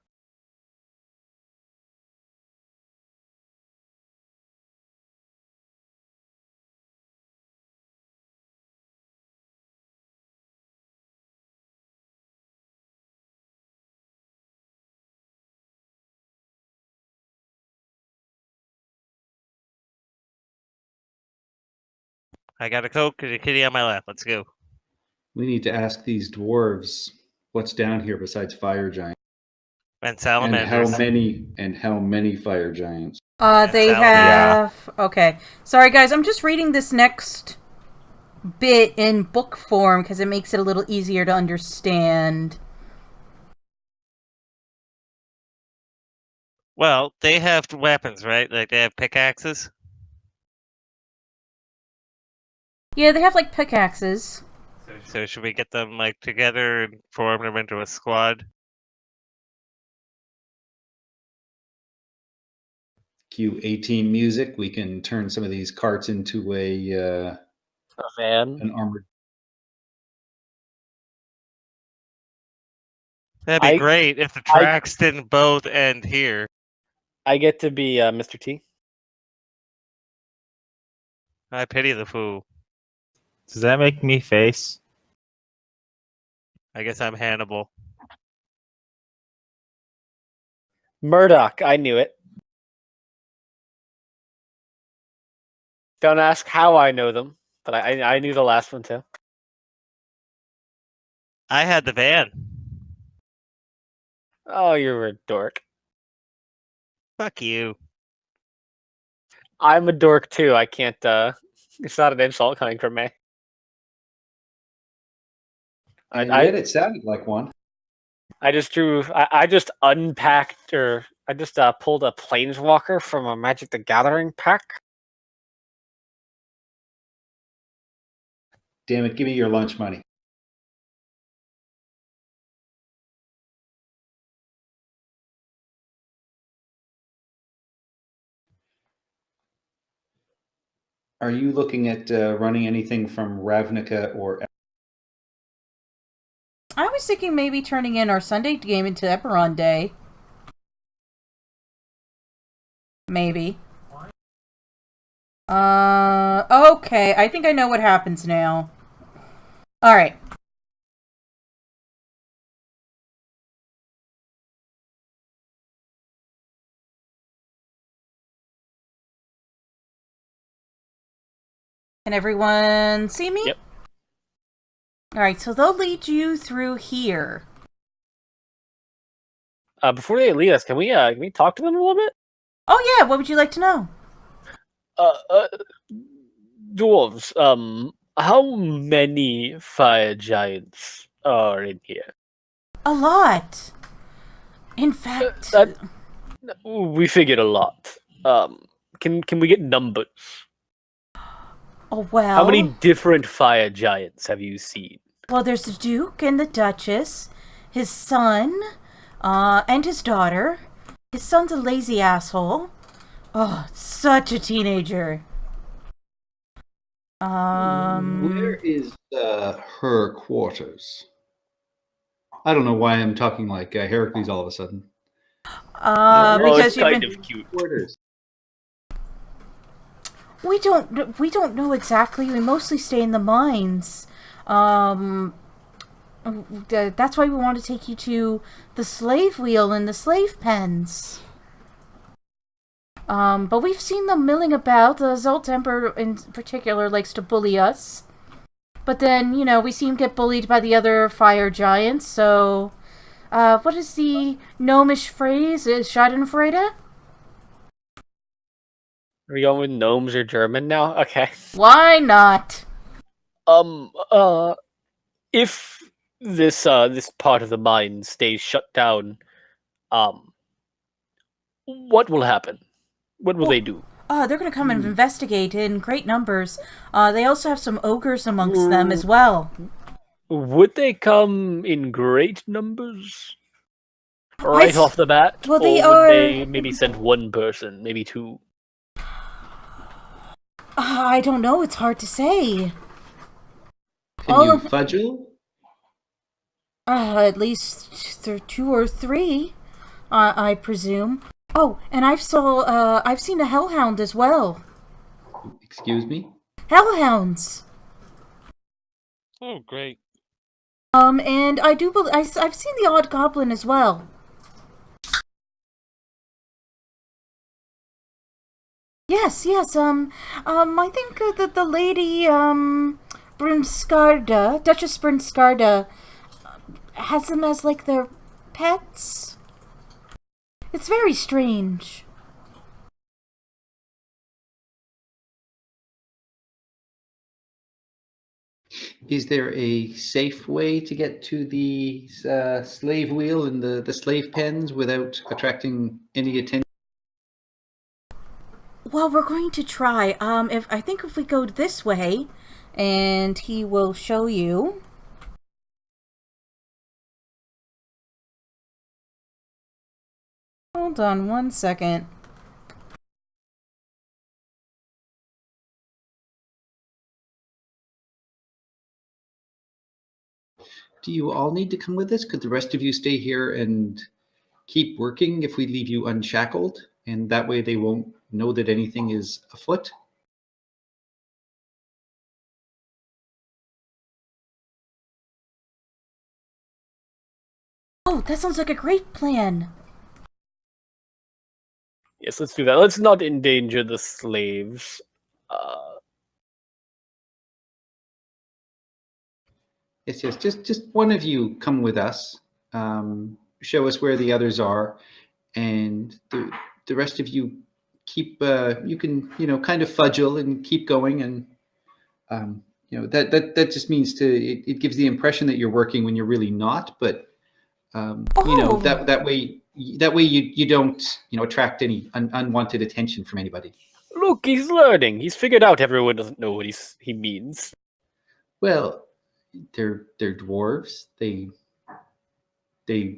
I got a Coke and a kitty on my lap. Let's go. We need to ask these dwarves what's down here besides fire giants, And and salamanders. how many fire giants. They salad. have... Okay. Sorry, guys. I'm just reading this next bit in book form because it makes it a little easier to understand. Well, they have weapons, right? Like they have pickaxes. Yeah, they have, like, pickaxes. So should we get them like together and form them into a squad? Cue 18 music. We can turn some of these carts into A van. an armored. That'd be I- great if the tracks didn't both end here. I get to be Mr. T. I pity the fool. Does that make me face? I guess I'm Hannibal. Murdoch, I knew it. Don't ask how I know them, but I knew the last one too. I had the van. Oh, you're a dork. Fuck you. I'm a dork too. I can't. It's not an insult coming from me. And I yet it sounded like one. I just drew. I just unpacked, or I just pulled a planeswalker from a Magic the Gathering pack. Damn it, give me your lunch money. Are you looking at running anything from Ravnica or... I was thinking maybe turning in our Sunday game into Eberron Day. Maybe. Okay. I think I know what happens now. Alright. Can everyone see me? Yep. Alright, so they'll lead you through here. Before they lead us, can we talk to them a little bit? Oh yeah, what would you like to know? Dwarves. How many fire giants are in here? A lot. In fact... We figured a lot. Can we get numbers? Oh, well... How many different fire giants have you seen? Well, there's the Duke and the Duchess, his son, and his daughter. His son's a lazy asshole. Oh, such a teenager. Where is her quarters? I don't know why I'm talking like Heracles all of a sudden. Because it's you've kind been... of cute. Quarters. We don't know exactly. We mostly stay in the mines. That's why we want to take you to the slave wheel and the slave pens. But we've seen them milling about. The Zult Emperor in particular likes to bully us. But then, you know, we seem to get bullied by the other fire giants, so... what is the gnomish phrase? Is Schadenfreude? Are we going with gnomes or German now? Okay. Why not? If this part of the mine stays shut down, what will happen? What will they do? They're gonna come and investigate in great numbers. They also have some ogres amongst them as well. Would they come in great numbers? Right off the bat? Well, they or would are... they maybe send one person, maybe two? I don't know. It's hard to say. Can you fudgle? At least 2 or 3, I presume. Oh, and I've seen a hellhound as well. Excuse me? Hellhounds. Oh, great. And I do believe I've seen the odd goblin as well. Yes, I think that the lady, Brunskarda, Duchess Brunskarda, has them as, like, their pets. It's very strange. Is there a safe way to get to the slave wheel and the slave pens without attracting any attention? Well, we're going to try. If we go this way, and he will show you. Hold on 1 second. Do you all need to come with us? Could the rest of you stay here and keep working if we leave you unshackled? And that way they won't know that anything is afoot? Oh, that sounds like a great plan. Yes, let's do that. Let's not endanger the slaves. Yes. Just one of you come with us. Show us where the others are, and the rest of you keep. You can kind of fudgle and keep going, and that just means it gives the impression that you're working when you're really not. But that way you don't attract any unwanted attention from anybody. Look, he's learning. He's figured out everyone doesn't know what he means. Well, they're dwarves. They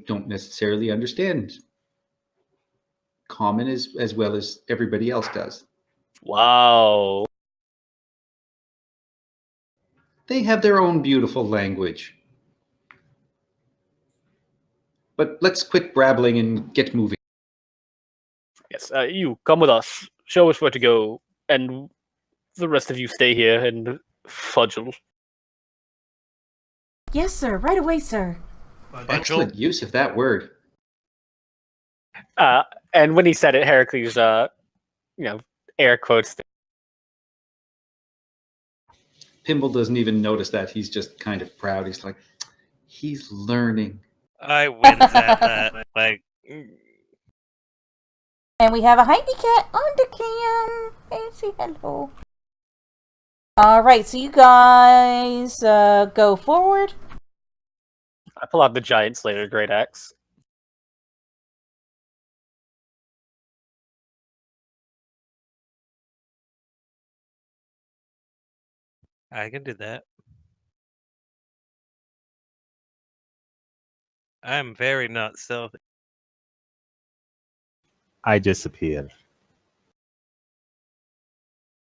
don't necessarily understand common as well as everybody else does. Wow. They have their own beautiful language. But let's quit brabbling and get moving. Yes, you come with us. Show us where to go, and the rest of you stay here and fudgle. Yes, sir. Right away, sir. Excellent use of that word. And when he said it, Heracles, air quotes. Pimble doesn't even notice that. He's just kind of proud. He's like, he's learning. I wince at that. Like, And we have a Heidi cat on the cam. Hey, say hello. Alright, so you guys go forward. I pull out the giant Slayer Great Axe. I can do that. I'm very not stealthy. I disappear.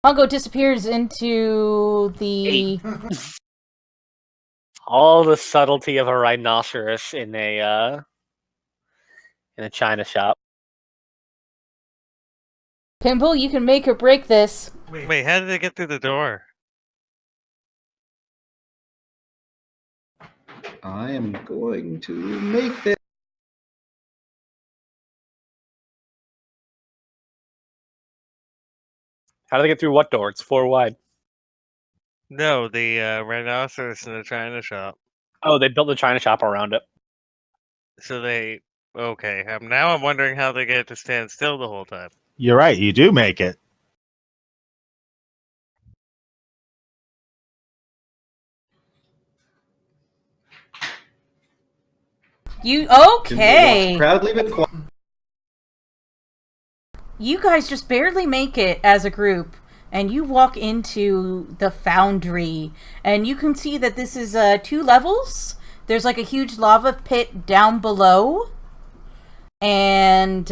Mongo disappears into the... All the subtlety of a rhinoceros in a china shop. Pimple, you can make or break this. Wait, how did they get through the door? I am going to make this. How do they get through what door? It's 4 wide. No, the rhinoceros in the china shop. Oh, they built the china shop around it. So they... Okay, now I'm wondering how they get to stand still the whole time. You're right, you do make it. You... Pimble Okay! walks proudly but quietly. You guys just barely make it as a group. And you walk into the foundry. And you can see that this is 2 levels. There's like a huge lava pit down below. And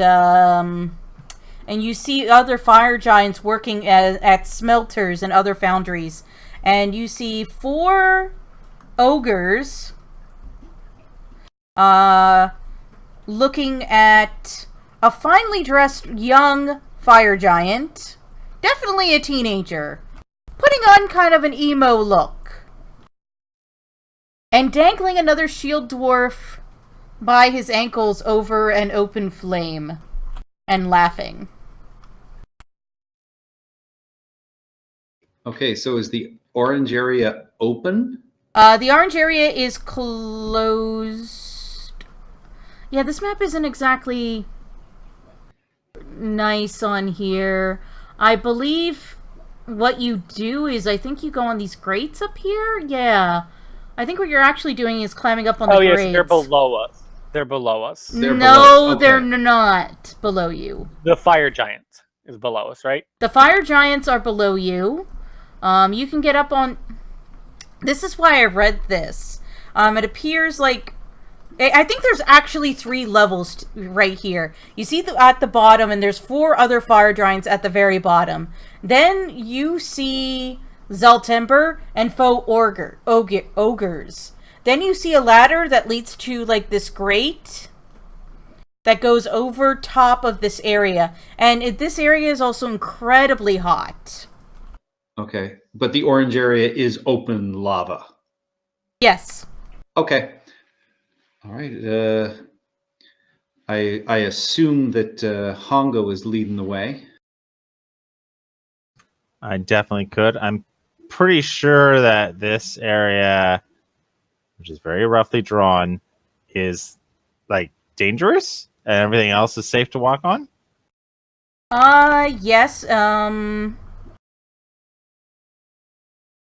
and you see other fire giants working at smelters and other foundries. And you see 4 ogres looking at a finely dressed young fire giant, definitely a teenager, putting on kind of an emo look, and dangling another shield dwarf by his ankles over an open flame, and laughing. Okay, so is the orange area open? The orange area is closed. Yeah, this map isn't exactly nice on here. I believe what you do is, I think you go on these grates up here. Yeah. I think what you're actually doing is climbing up on the grates. Oh, yes, they're below us. They're below us. They're No, below us. Okay. they're not below you. The fire giant is below us, right? The fire giants are below you. You can get up on... This is why I read this. It appears like... I think there's actually 3 levels right here. You see at the bottom, and there's 4 other fire giants at the very bottom. Then you see Zaltember and faux ogres. Then you see a ladder that leads to like this grate that goes over top of this area. And this area is also incredibly hot. Okay, but the orange area is open lava. Yes. Okay. All right. I assume that Hongo is leading the way. I definitely could. I'm pretty sure that this area, which is very roughly drawn, is like dangerous and everything else is safe to walk on. Yes.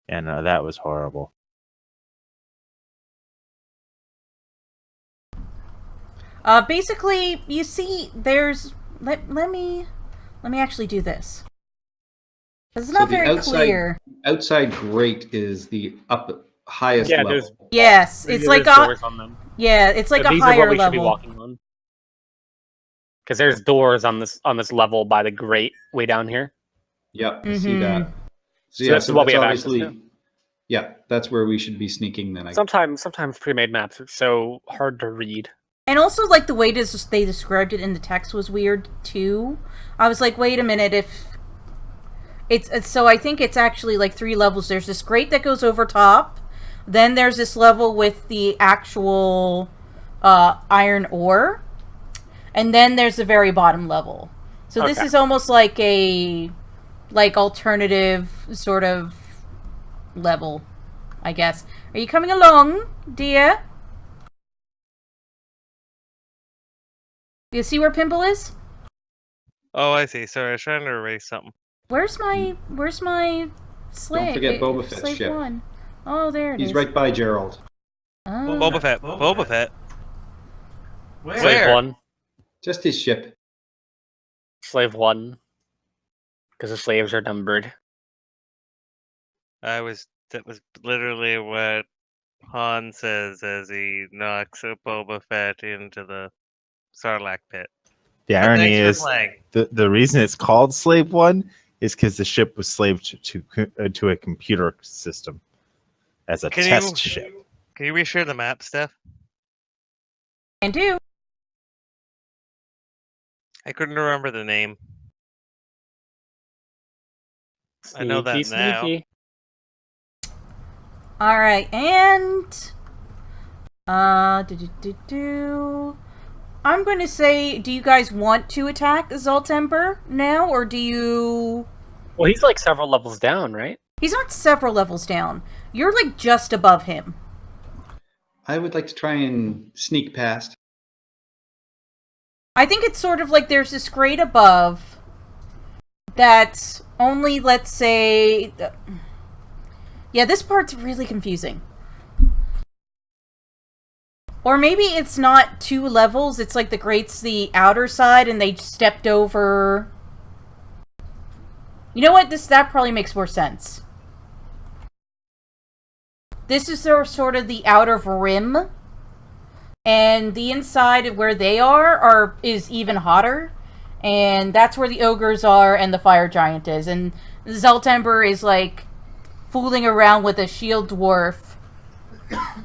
Yeah, no, that was horrible. Basically, you see, there's... Let me actually do this. It's not very clear. Outside grate is the highest level. Yes, it's like doors on them. Yeah, it's like a these higher are what we level. should be walking on. Because there's doors on this level by the grate way down here. Yep, I see that. So that's what we have access obviously, to. yeah, that's where we should be sneaking then. Sometimes pre-made maps are so hard to read. And also, like, the way they described it in the text was weird, too. I was like, wait a minute, if... So I think it's actually, like, 3 levels. There's this grate that goes over top. Then there's this level with the actual iron ore. And then there's the very bottom level. So this is almost like a... like, alternative sort of level, I guess. Are you coming along, dear? You see where Pimple is? Oh, I see. Sorry, I was trying to erase something. Where's my slave? Don't forget Boba Fett's slave ship. 1. Oh, there it is. He's right by Gerald. Oh. Boba Fett. Where? Slave 1. Just his ship. Slave 1. Because the slaves are numbered. That was literally what Han says as he knocks Boba Fett into the Sarlacc pit. The irony is the reason it's called Slave 1 is because the ship was slaved to a computer system as a test ship. Can you reshare the map, Steph? Can do. I couldn't remember the name. I know that now. Sneaky. Alright, and... I'm going to say, do you guys want to attack Zaltember now, or do you... Well, he's like several levels down, right? He's not several levels down. You're like just above him. I would like to try and sneak past. I think it's sort of like there's this grate above that's only, let's say... Yeah, this part's really confusing. Or maybe it's not 2 levels, it's like the grate's the outer side and they stepped over... You know what? That probably makes more sense. This is sort of the outer rim. And the inside of where they is even hotter. And that's where the ogres are and the fire giant is. And Zoltember is like fooling around with a shield dwarf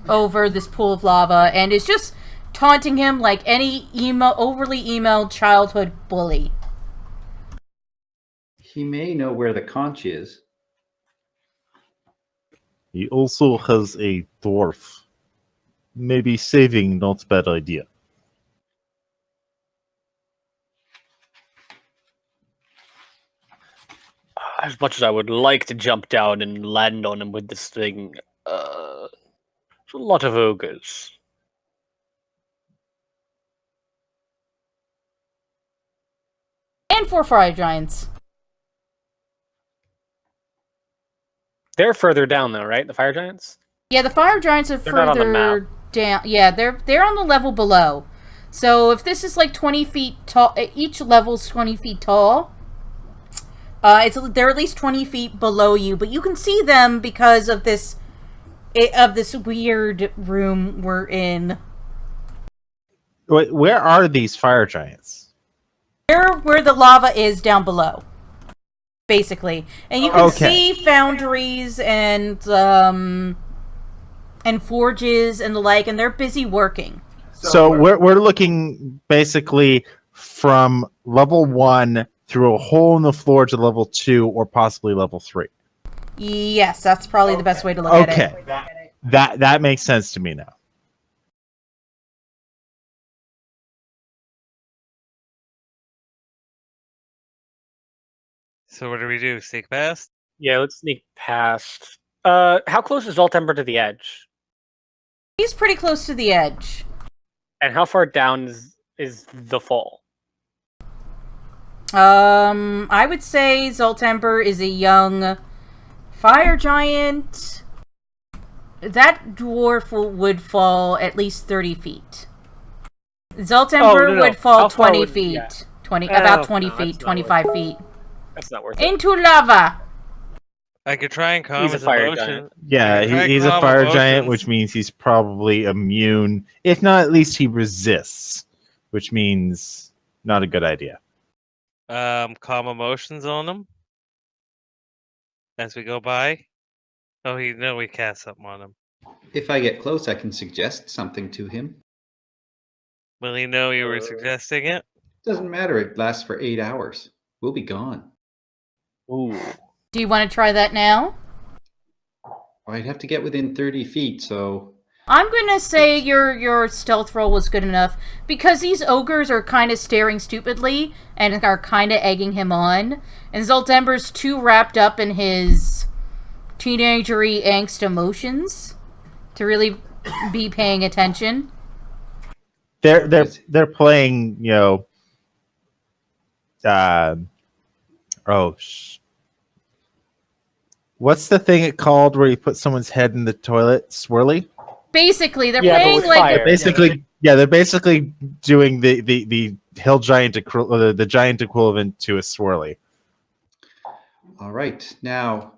over this pool of lava and is just taunting him like any overly emo childhood bully. He may know where the conch is. He also has a dwarf. Maybe saving not a bad idea. As much as I would like to jump down and land on him with this thing, there's a lot of ogres. And 4 fire giants. They're further down though, right? The fire giants? Yeah, the fire giants are They're not on the further map. down. Yeah, they're on the level below. So if this is like 20 feet tall, each level's 20 feet tall. They're at least 20 feet below you, but you can see them because of this weird room we're in. Wait, where are these fire giants? They're where the lava is down below, basically, and you can Okay. see foundries and forges and the like, and they're busy working. So we're looking basically from level 1 through a hole in the floor to level 2 or possibly level 3. Yes, that's probably the best way to look at it. Okay. That makes sense to me now. So what do we do? Sneak past? Yeah, let's sneak past. How close is Zoltember to the edge? He's pretty close to the edge. And how far down is the fall? I would say Zoltember is a young fire giant. That dwarf would fall at least 30 feet. Zoltember no. would fall How far 20 would- feet. yeah. 20, Oh, about 20 no, feet, that's not 25 feet. That's not worth it. Into lava! I could try and calm He's a his fire emotion. giant. Yeah, You can try he's a calm fire giant, emotions. which means he's probably immune. If not, at least he resists, which means not a good idea. Calm emotions on him as we go by. Oh, we cast something on him. If I get close, I can suggest something to him. Will he know you were suggesting it? Doesn't matter. It lasts for 8 hours. We'll be gone. Ooh. Do you want to try that now? I'd have to get within 30 feet, so I'm gonna say your stealth roll was good enough because these ogres are kind of staring stupidly and are kind of egging him on, and Zoltember's too wrapped up in his teenagery angst emotions to really be paying attention. They're playing, what's the thing it called where you put someone's head in the toilet? Swirly? Basically, they're Yeah, but playing with like fire. They're basically doing the hill giant the giant equivalent to a swirly. all right. Now,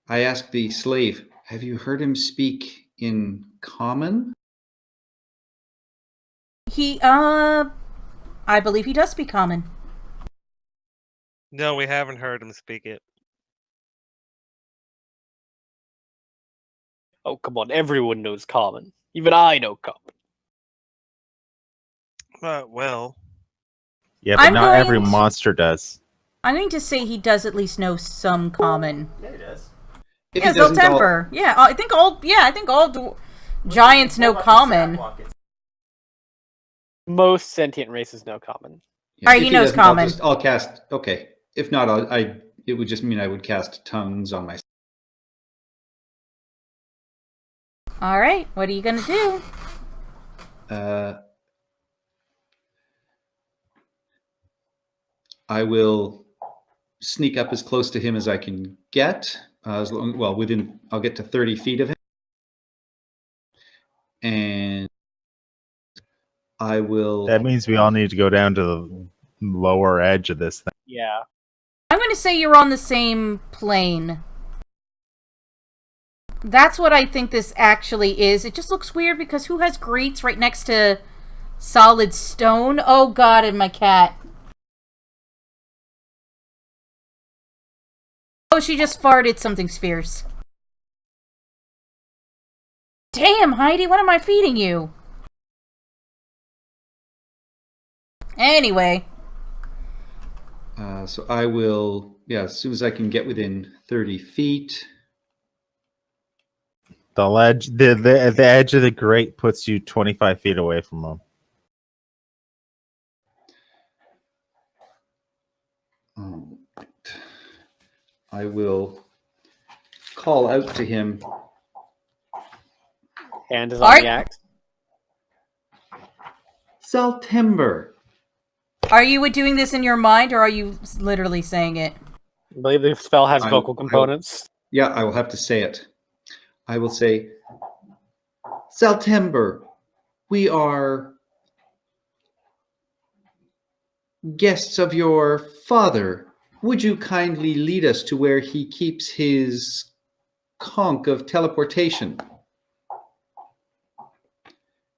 I ask the slave, have you heard him speak in common? I believe he does speak common. No, we haven't heard him speak it. Oh, come on. Everyone knows common. Even I know common. Well, Yeah, but I'm not going every to- monster does. I'm going to say he does at least know some common. Yeah, he does. If Yeah, he doesn't, I'll- Zoltember. Yeah, I think all giants know common. Most sentient races know common. Yeah, Alright, if he knows doesn't, I'll common. I'll cast. Okay. If not, it would just mean I would cast tongues on myself. All right, what are you going to do? I will sneak up as close to him as I can get. I'll get to 30 feet of him, and I will. That means we all need to go down to the lower edge of this thing. Yeah. I'm going to say you're on the same plane. That's what I think this actually is. It just looks weird because who has grates right next to solid stone? Oh god, and my cat. Oh, she just farted. Something's fierce. Damn, Heidi, what am I feeding you? Anyway. So I will, as soon as I can get within 30 feet. The ledge, the edge of the grate puts you 25 feet away from him. I will call out to him. Hand is on the axe. September. Are you doing this in your mind, or are you literally saying it? I believe the spell has vocal components. I will have to say it. I will say, September, we are guests of your father. Would you kindly lead us to where he keeps his conch of teleportation?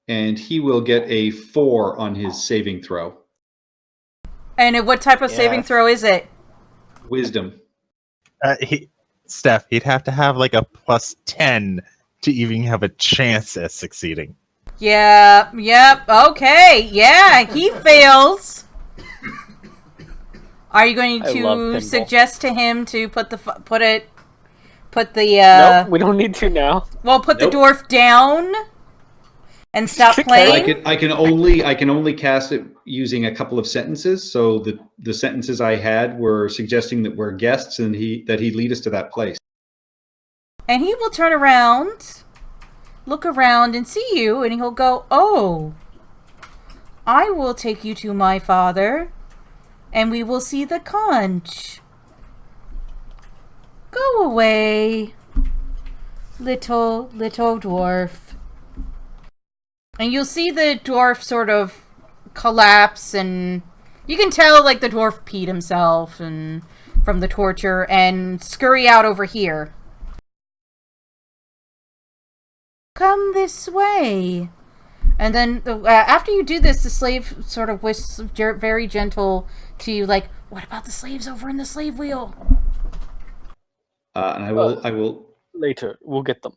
And he will get a 4 on his saving throw. And what type of saving throw is it? Wisdom. Steph, he'd have to have like a +10 to even have a chance at succeeding. Yep, okay, yeah, he fails. Are you going to suggest to him to put the Nope, we don't need to now. Well, put the dwarf down and stop playing? I can only cast it using a couple of sentences. So the sentences I had were suggesting that we're guests and that he'd lead us to that place. And he will turn around, look around and see you, and he'll go, "Oh, I will take you to my father, and we will see the conch. Go away, little dwarf." And you'll see the dwarf sort of collapse, and you can tell, like, the dwarf peed himself and from the torture, and scurry out over here. Come this way. And then after you do this, the slave sort of whisks very gentle to you, like, "What about the slaves over in the slave wheel?" And I will later. We'll get them.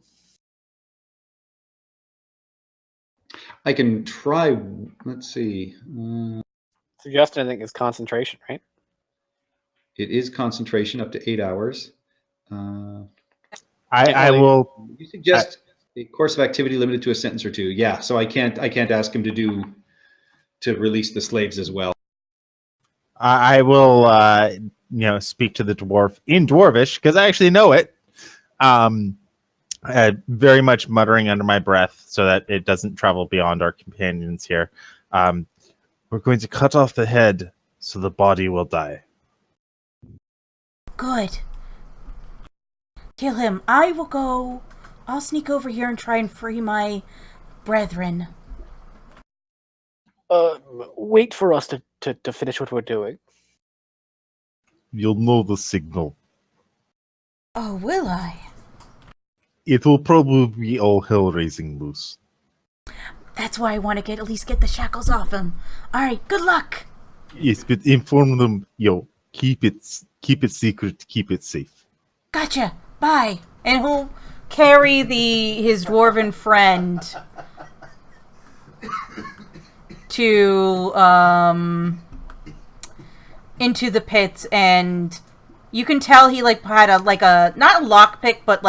I can try. Let's see. Suggestion, I think, is concentration, right? It is concentration up to 8 hours. I will. You suggest a course of activity limited to a sentence or two. Yeah, so I can't ask him to release the slaves as well. I will, speak to the dwarf in Dwarvish because I actually know it. Very much muttering under my breath so that it doesn't travel beyond our companions here. We're going to cut off the head so the body will die. Good. Kill him. I'll sneak over here and try and free my brethren. Wait for us to finish what we're doing. You'll know the signal. Oh, will I? It will probably be all hell raising loose. That's why I want to at least get the shackles off him. All right, good luck. Yes, but inform them. Keep it secret. Keep it safe. Gotcha. Bye. And he'll carry his dwarven friend to into the pits, and you can tell he had a not a lockpick, but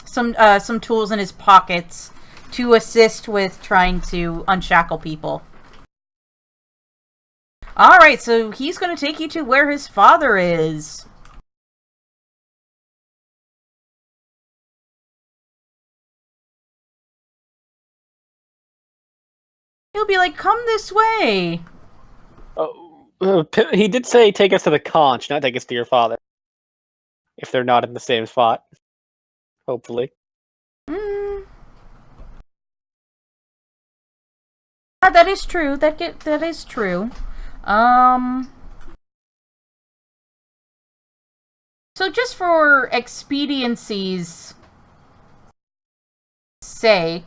some tools in his pockets to assist with trying to unshackle people. All right, so he's going to take you to where his father is. He'll be like, "Come this way." He did say take us to the conch, not take us to your father. If they're not in the same spot. Hopefully. That is true. That is true. So just for expediency's sake,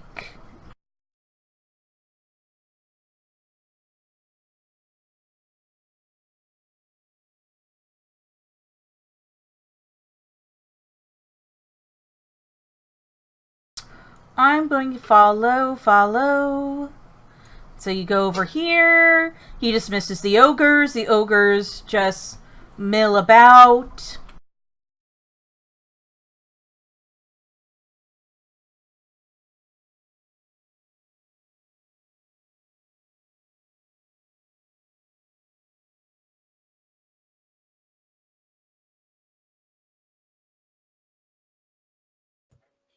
I'm going to follow. So you go over here. He dismisses the ogres. The ogres just mill about.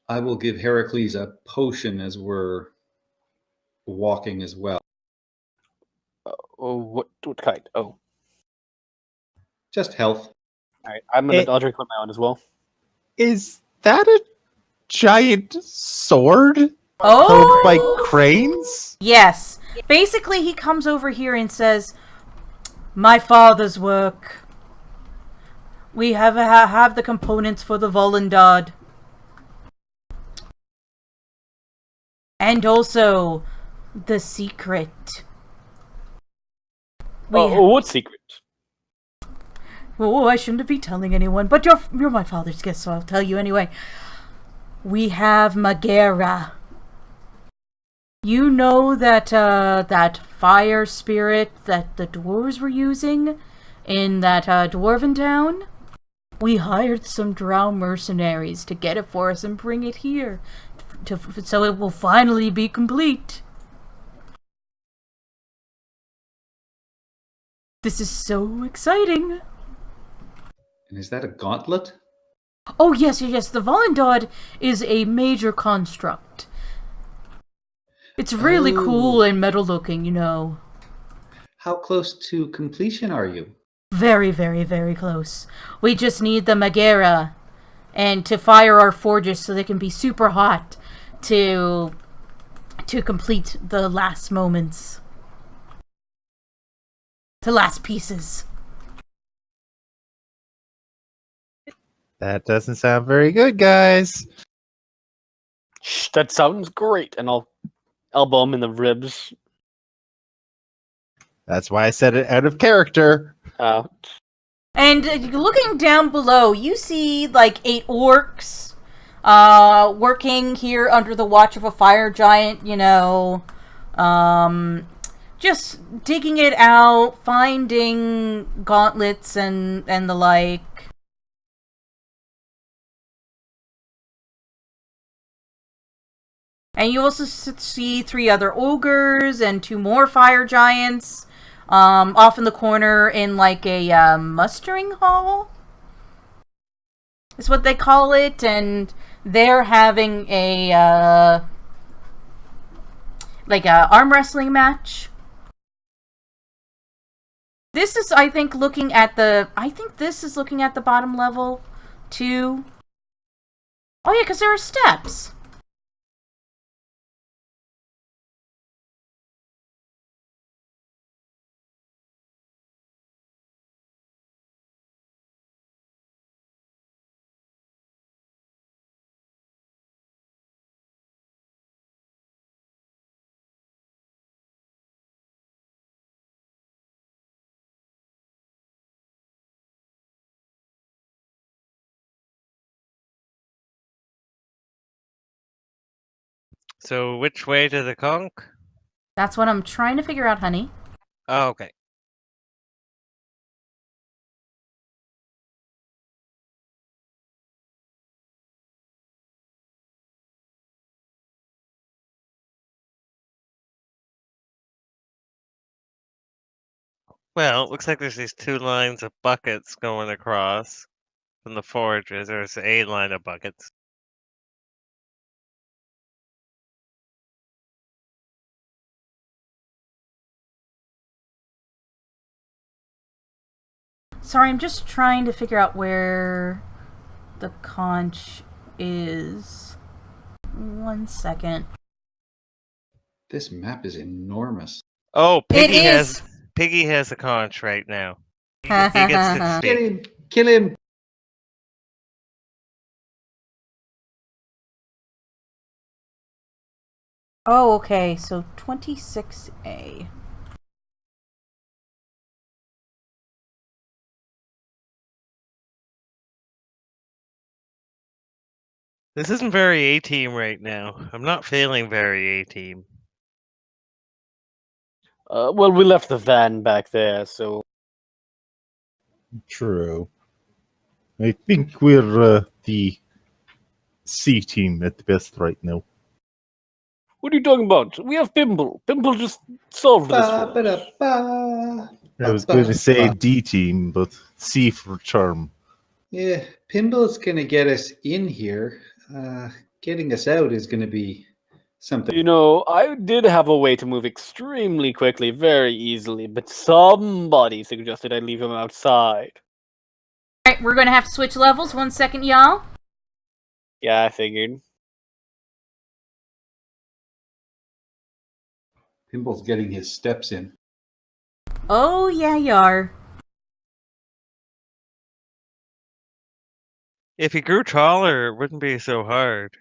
I will give Heracles a potion as we're walking as well. Oh, what kind? Oh, Just health. all right. I'll drink on my own as well. Is that a giant sword held Oh! by cranes? Yes. Basically, he comes over here and says, "My father's work. We have the components for the Volundad. And also, the secret." What secret? Oh, I shouldn't be telling anyone, but you're my father's guest, so I'll tell you anyway. We have Magera. You know that that fire spirit that the dwarves were using in that dwarven town? We hired some drow mercenaries to get it for us and bring it here, so it will finally be complete. This is so exciting. And is that a gauntlet? Oh, yes. The Volundad is a major construct. It's really cool and metal looking, you know. How close to completion are you? Very, very, very close. We just need the Magera and to fire our forges so they can be super hot to complete the last moments. The last pieces. That doesn't sound very good, guys. Shh, that sounds great. And I'll elbow him in the ribs. That's why I said it out of character. And looking down below, you see like 8 orcs working here under the watch of a fire giant, you know, just digging it out, finding gauntlets and the like. And you also see 3 other ogres and 2 more fire giants off in the corner in like a mustering hall is what they call it. And they're having a like a arm wrestling match. This is, I think, looking at the bottom level too. Oh yeah, because there are steps. So which way to the conch? That's what I'm trying to figure out, honey. Oh, okay. Well, it looks like there's these 2 lines of buckets going across from the forges. There's a line of buckets. Sorry, I'm just trying to figure out where the conch is. 1 second. This map is enormous. Oh, Piggy It is. has a conch right now. He gets to Get speak. him! Kill him! Oh, okay, so 26A. This isn't very A-team right now. I'm not feeling very A-team. Well, we left the van back there, so True. I think we're the C team at the best right now. what are you talking about? We have Pimple. Pimple just solved this for us. Ba-ba-da-ba. I was going to say Ba-ba-da-ba. D team, but C for charm. Yeah, Pimble's going to get us in here. Getting us out is going to be something. You know, I did have a way to move extremely quickly, very easily, but somebody suggested I leave him outside. Alright, we're gonna have to switch levels. 1 second, y'all. Yeah, I figured. Pimble's getting his steps in. Oh, yeah, you are. If he grew taller, it wouldn't be so hard.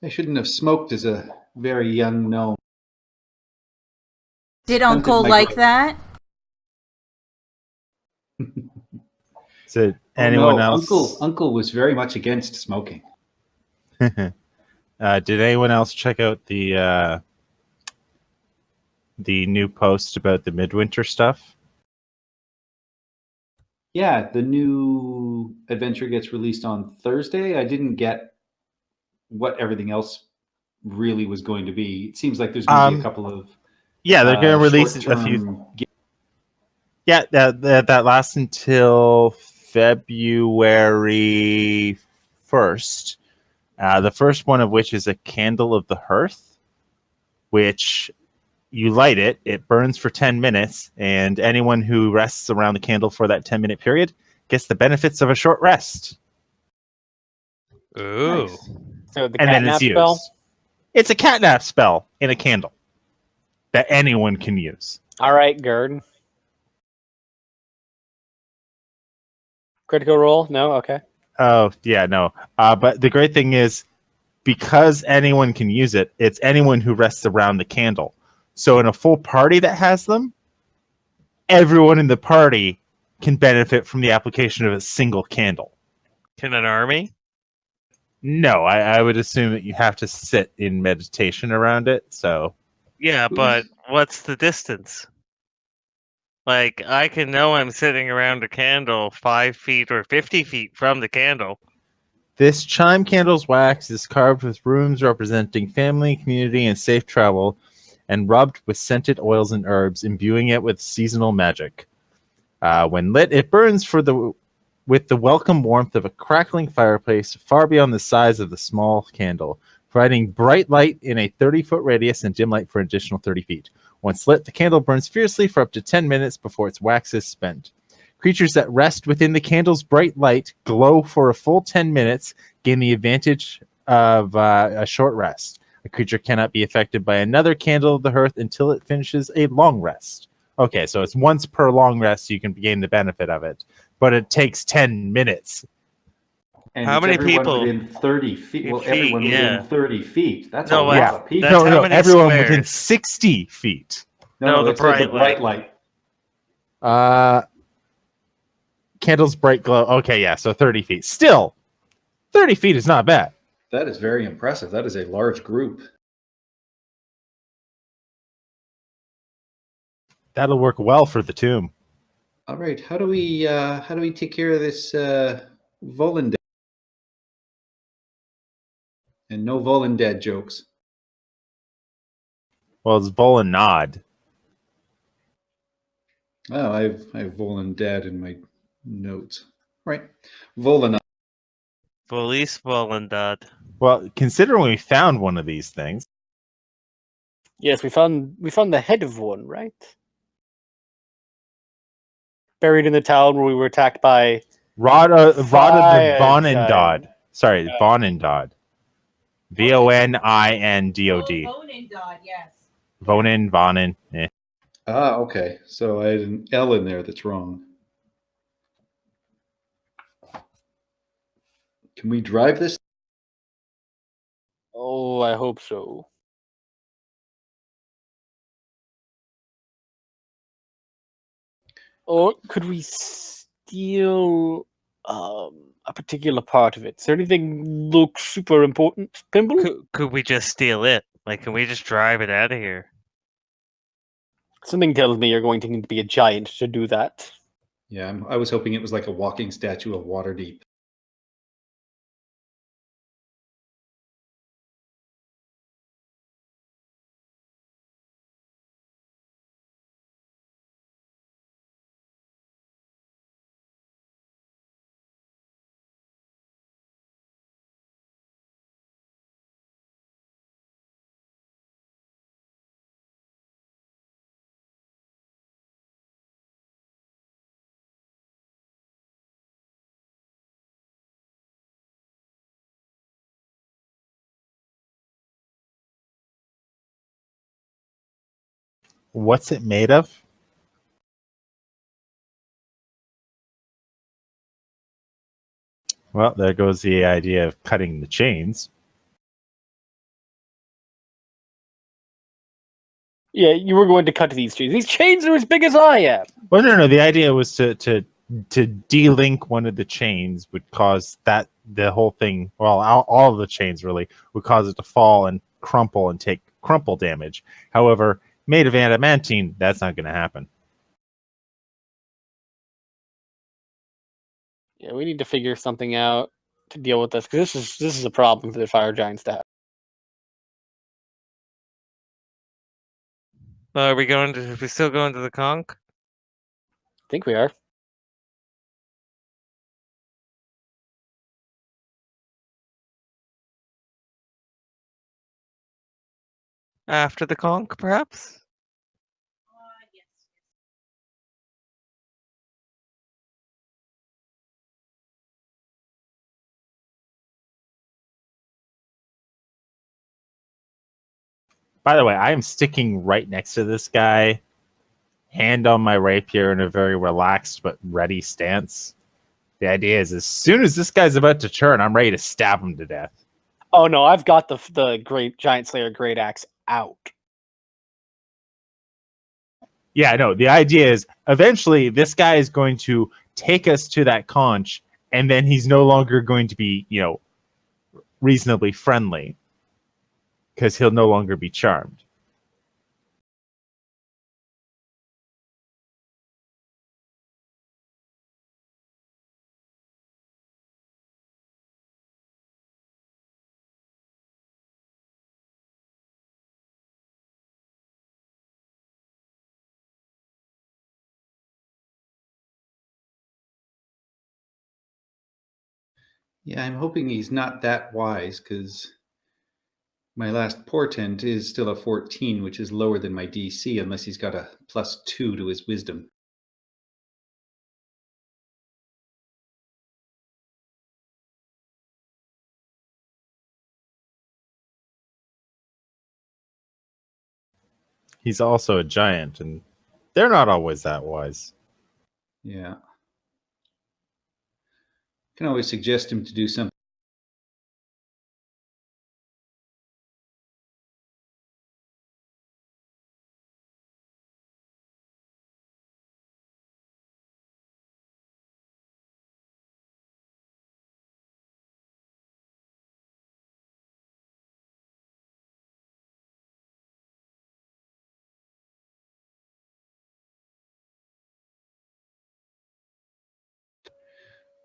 I shouldn't have smoked as a very young gnome. Did Stunted Uncle my like growth. that? Is it Oh, anyone no, else? Uncle was very much against smoking. Did anyone else check out the new post about the midwinter stuff? Yeah, the new adventure gets released on Thursday. I didn't get what everything else really was going to be. It seems like there's going to be a couple of Yeah, they're going to release a few. short-term. Yeah, that lasts until February 1st. The first one of which is a candle of the hearth, which you light it, it burns for 10 minutes, and anyone who rests around the candle for that 10-minute period gets the benefits of a short rest. Ooh. Nice. So the And then catnap it's used. spell? It's a catnap spell in a candle that anyone can use. Alright, Gerd. Critical roll? No? Okay. Oh, yeah, no. But the great thing is, because anyone can use it, it's anyone who rests around the candle. So in a full party that has them, everyone in the party can benefit from the application of a single candle. Can an army? No, I would assume that you have to sit in meditation around it. So Yeah, but what's the distance? Like, I can know I'm sitting around a candle 5 feet or 50 feet from the candle. this chime candle's wax is carved with runes representing family, community, and safe travel, and rubbed with scented oils and herbs, imbuing it with seasonal magic. When lit, it burns with the welcome warmth of a crackling fireplace far beyond the size of the small candle, providing bright light in a 30-foot radius and dim light for an additional 30 feet. Once lit, the candle burns fiercely for up to 10 minutes before its wax is spent. Creatures that rest within the candle's bright light glow for a full 10 minutes, gain the advantage of a short rest. A creature cannot be affected by another candle of the hearth until it finishes a long rest. Okay, so it's once per long rest you can gain the benefit of it, but it takes 10 minutes. And How it's many everyone people? within 30 feet. Well, Feet, everyone within yeah. 30 feet. That's No, a what? lot of people. That's how many everyone within squares. 60 feet. No, the it said the bright bright light. Candles bright glow. Okay, yeah, so 30 feet. Still, 30 feet is not bad. That is very impressive. That is a large group. That'll work well for the tomb. All right, how do we take care of this Volundead? And no Volundead jokes. Well, it's Volanod. Oh, I have Volundead in my notes. Right, Volanod. Police Volundad. Well, considering we found one of these things, Yes, we found the head of one, right? Buried in the town where we were attacked by Rada the Fire Vonindod. giant. Sorry, Vonindod. Vonindod. Vonindod, yes. Vonin. Ah, okay. So I had an L in there that's wrong. Can we drive this? Oh, I hope so. Or could we steal a particular part of it. Does anything look super important, Pimble? Could we just steal it? Like, can we just drive it out of here? Something tells me you're going to need to be a giant to do that. Yeah, I was hoping it was like a walking statue of Waterdeep. What's it made of? Well, there goes the idea of cutting the chains. Yeah, you were going to cut these chains. These chains are as big as I am. Well, no. The idea was to de-link one of the chains would cause that the whole thing. Well, all of the chains really would cause it to fall and crumple and take crumple damage. However, made of adamantine, that's not going to happen. Yeah, we need to figure something out to deal with this because this is a problem for the fire giants to have. Are we still going to the conch? I think we are. After the conch, perhaps? By the way, I am sticking right next to this guy, hand on my rapier in a very relaxed but ready stance. The idea is as soon as this guy's about to turn, I'm ready to stab him to death. Oh no, I've got the great giant slayer great axe out. Yeah, no, the idea is eventually this guy is going to take us to that conch, and then he's no longer going to be, reasonably friendly because he'll no longer be charmed. Yeah, I'm hoping he's not that wise because my last portent is still a 14, which is lower than my DC unless he's got a +2 to his wisdom. He's also a giant, and they're not always that wise. Yeah. Can always suggest him to do something.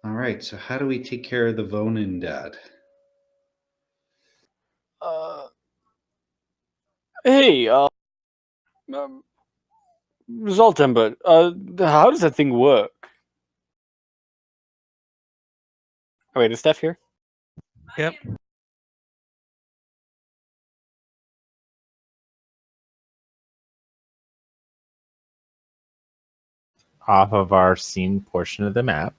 All right, so how do we take care of the Vonin dad? Hey, Zoltan, how does that thing work? Oh, wait, is Steph here? Yep. Off of our scene portion of the map,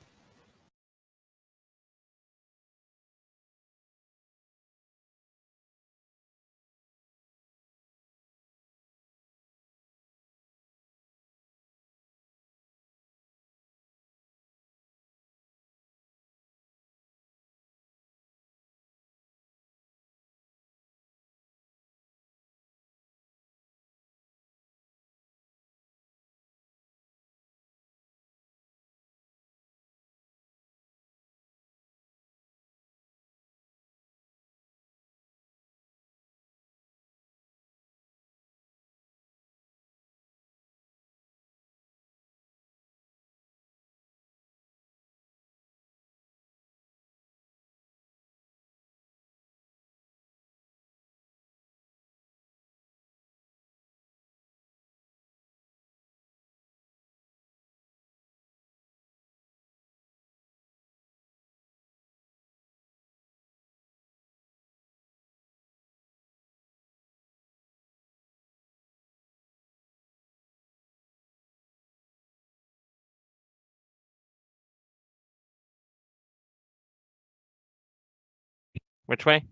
Which way?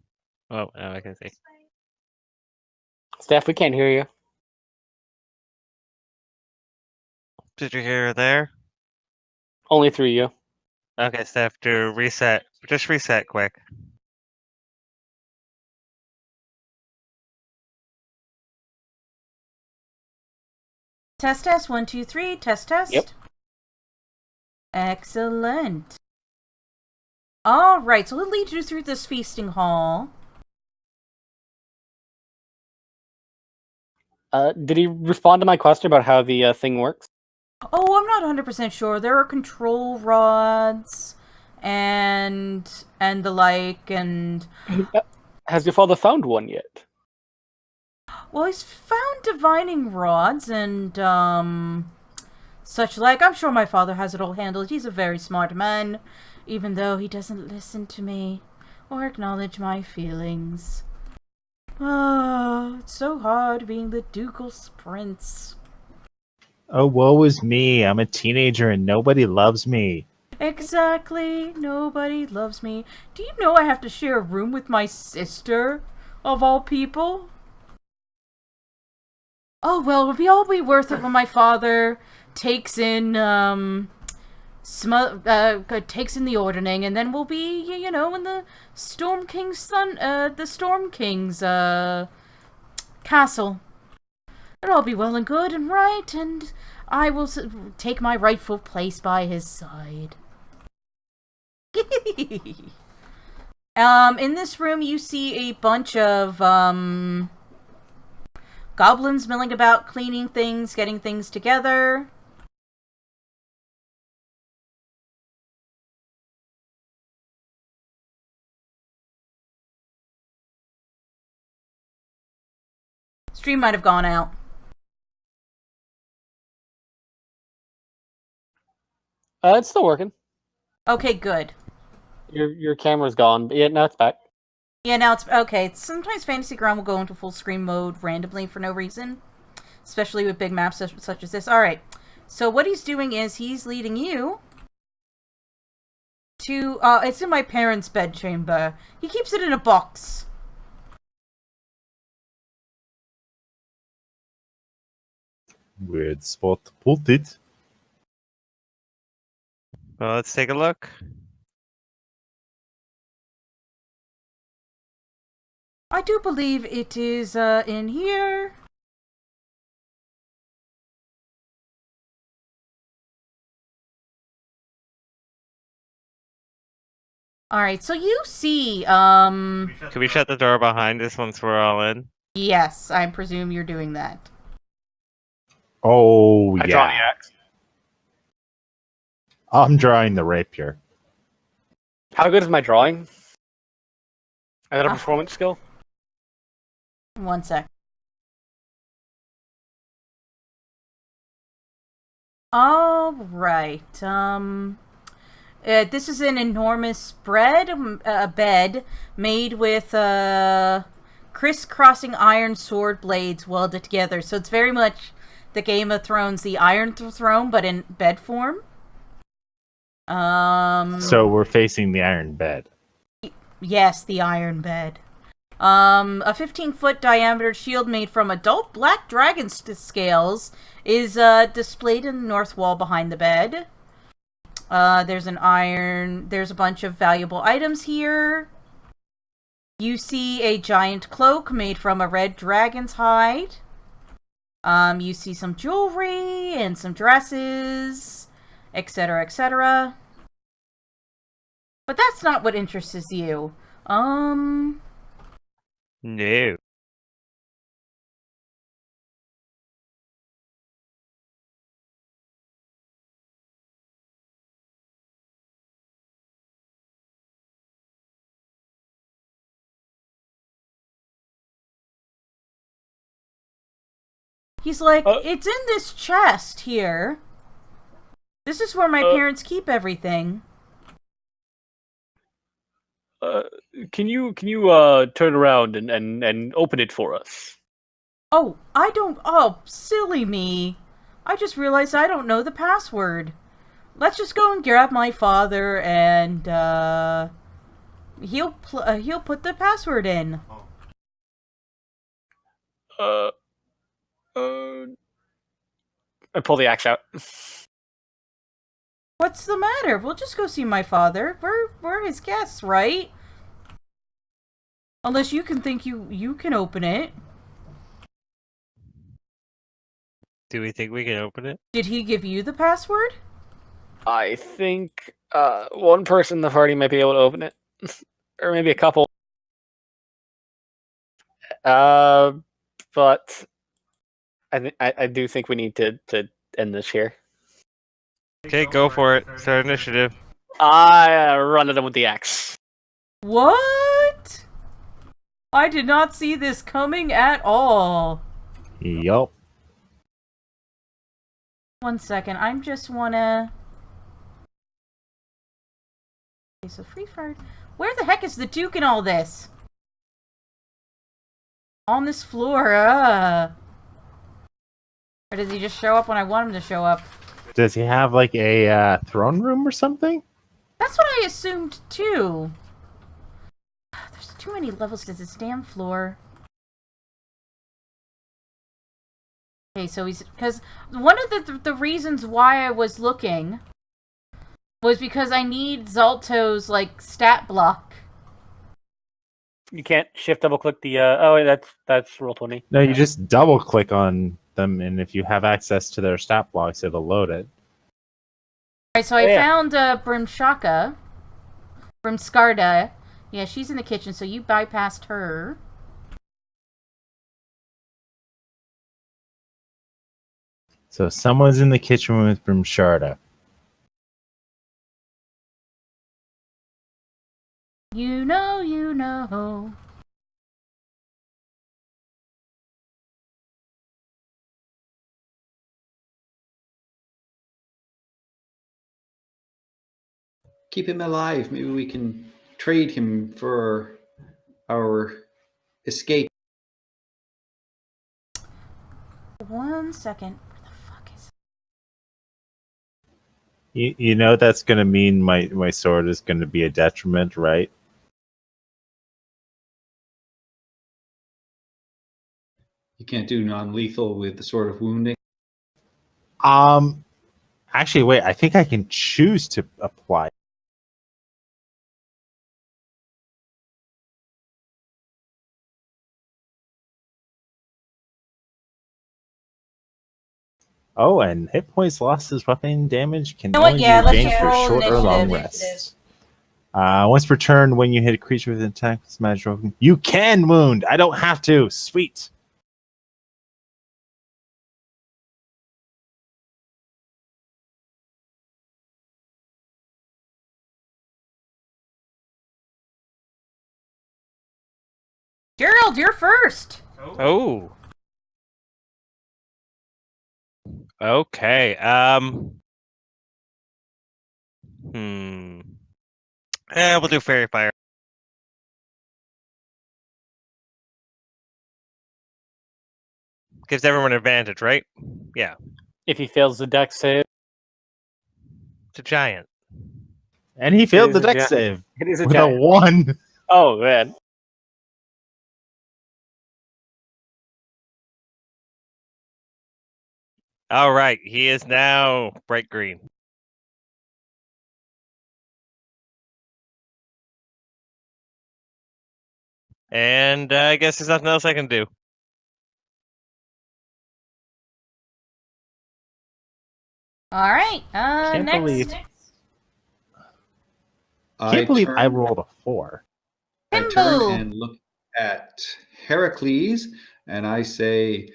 Oh, I can see. Steph, we can't hear you. Did you hear her there? Only through you. Okay, Steph, do reset. Just reset quick. Test, test, 1, 2, 3, test, test. Yep. Excellent. Alright, so we'll lead you through this feasting hall. Did he respond to my question about how the thing works? Oh, I'm not 100% sure. There are control rods and the like, and Has your father found one yet? well, he's found divining rods and such like. I'm sure my father has it all handled. He's a very smart man, even though he doesn't listen to me or acknowledge my feelings. Oh, it's so hard being the ducal prince. Oh, woe is me. I'm a teenager and nobody loves me. Exactly. Nobody loves me. Do you know I have to share a room with my sister, of all people? Oh, well, it'll be all be worth it when my father takes in, takes in the ordering, and then we'll be, you know, in the Storm King's castle. It'll all be well and good and right, and I will take my rightful place by his side. In this room you see a bunch of, goblins milling about, cleaning things, getting things together. Stream might have gone out. It's still working. Okay, good. Your camera's gone, but yeah, now it's back. Yeah, now it's okay. Sometimes Fantasy Ground will go into full screen mode randomly for no reason, especially with big maps such as this. Alright, so what he's doing is he's leading you to, it's in my parents' bedchamber. He keeps it in a box. Weird spot to put it. Well, let's take a look. I do believe it is, in here. Alright, so you see, Can we shut the door behind us once we're all in? yes, I presume you're doing that. Oh, I draw the yeah. axe. I'm drawing the rapier. How good is my drawing? Is that a performance skill? 1 sec. Alright, this is an enormous bed made with, crisscrossing iron sword blades welded together. So it's very much the Game of Thrones, the Iron Throne, but in bed form. So we're facing the iron bed. Yes, the iron bed. A 15-foot diameter shield made from adult black dragon scales is displayed in the north wall behind the bed. There's a bunch of valuable items here. You see a giant cloak made from a red dragon's hide. You see some jewelry and some dresses, etc., etc. But that's not what interests you. No. He's like, it's in this chest here. This is where my parents keep everything. Can you turn around and open it for us? Oh, I don't... Oh, silly me. I just realized I don't know the password. Let's just go and grab my father and, He'll put the password in. I pull the axe out. What's the matter? We'll just go see my father. We're his guests, right? Unless you can think you can open it. Do we think we can open it? Did he give you the password? I think one person in the party might be able to open it, or maybe a couple. But I do think we need to end this here. Okay, go for it. Start initiative. I run at him with the axe. What? I did not see this coming at all. Yup. 1 second, I'm just wanna... Okay, so free fire... Where the heck is the Duke in all this? On this floor, Or does he just show up when I want him to show up? Does he have like a throne room or something? That's what I assumed, too. There's too many levels to this damn floor. Okay, so he's... Because one of the reasons why I was looking was because I need Zalto's, like, stat block. You can't shift double click the. Oh, that's roll 20. No, you just double click on them, and if you have access to their stat blocks, it'll load it. Alright, so I found Brimskarda. Yeah, she's in the kitchen, so you bypassed her. So someone's in the kitchen with Brimskarda. You know. Keep him alive. Maybe we can trade him for our escape. 1 second. Where the fuck is... You know that's going to mean my sword is going to be a detriment, right? You can't do non-lethal with the Sword of Wounding. Actually, wait. I think I can choose to apply. Oh, and hit points lost as weapon damage can You know what? only Yeah, be let's regained just for roll short or long initiative. rests. Once per turn, when you hit a creature with an attack, it's magical. You can wound. I don't have to. Sweet. Gerald, you're first! Oh. Okay. We'll do Fairy Fire. Gives everyone advantage, right? Yeah. If he fails the dex save, It's a giant. And he failed is the a dex save it is a with a giant. 1. Oh man. All right. He is now bright green. And I guess there's nothing else I can do. Alright, Can't next. believe turn, I rolled a 4. I turn Timbu. and look at Heracles, and I say,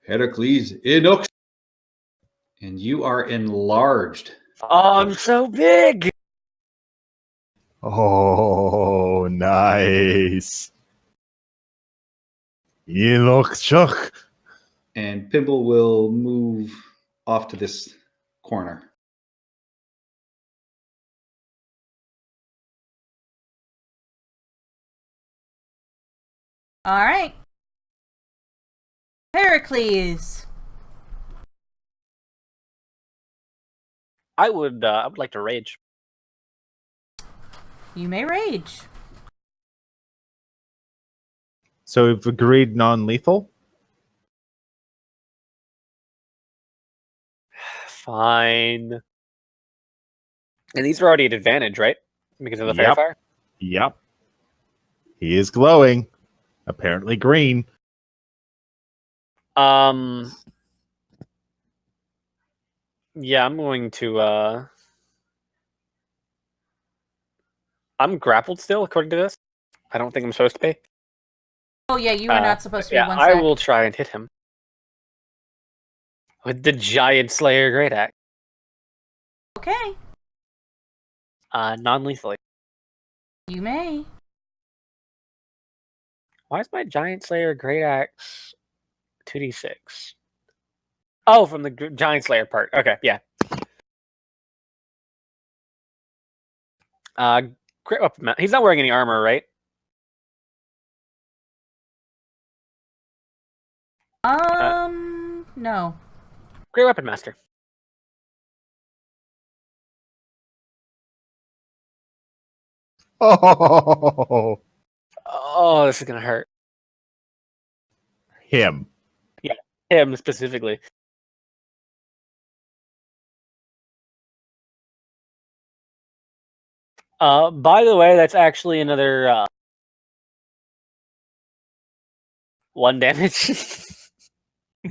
Heracles, Enoch. And you are enlarged. Oh, I'm so big. Oh, nice. You look shook. And Pimple will move off to this corner. Alright. Heracles. I would like to rage. You may rage. So we've agreed non-lethal. Fine. And these are already at advantage, right? Because of the Yep. fire. Yep. He is glowing. Apparently green. Yeah, I'm going to I'm grappled still, according to this. I don't think I'm supposed to be. Oh yeah, you were not supposed to be. Yeah, One I sec. will try and hit him. With the Giant Slayer Great Axe. Okay, Non-lethally. you may. Why is my Giant Slayer Great Axe 2d6? Oh, from the Giant Slayer part. Okay, yeah. Great weapon. He's not wearing any armor, right? No. Great Weapon Master. Oh, Oh, this is gonna hurt. him. Him specifically. By the way, that's actually another 1 damage.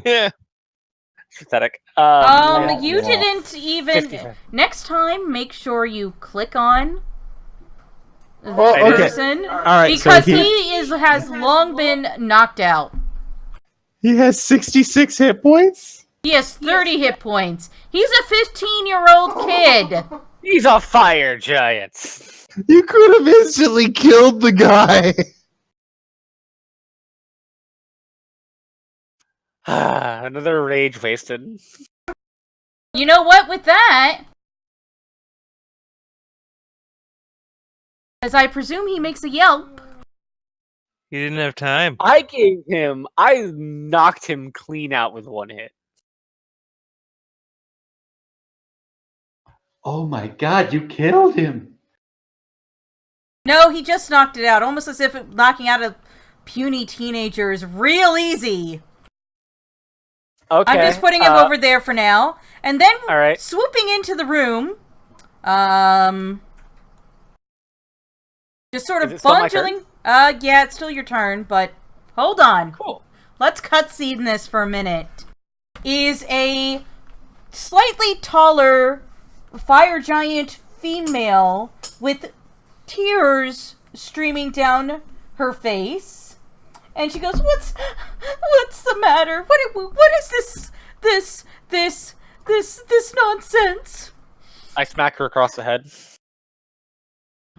Yeah. Pathetic. You didn't even. 55. Next time, make sure you click on the Oh, okay. person All right. because so has long been knocked out. he has 66 hit points. He has 30 hit points. He's a 15-year-old kid. He's a fire giant. You could have instantly killed the guy. Another rage wasted. You know what? With that, as I presume he makes a yelp. He didn't have time. I knocked him clean out with 1 hit. Oh my god, you killed him! No, he just knocked it out, almost as if knocking out a puny teenager is real easy. Okay. I'm just putting him over there for now. And then All right. swooping into the room, just sort Is of it still my turn? bundling. Yeah, it's still your turn, but hold on. Cool. Let's cutscene this for a minute. Is a slightly taller fire giant female with tears streaming down her face, and she goes, "What's the matter? What is this nonsense? I smack her across the head.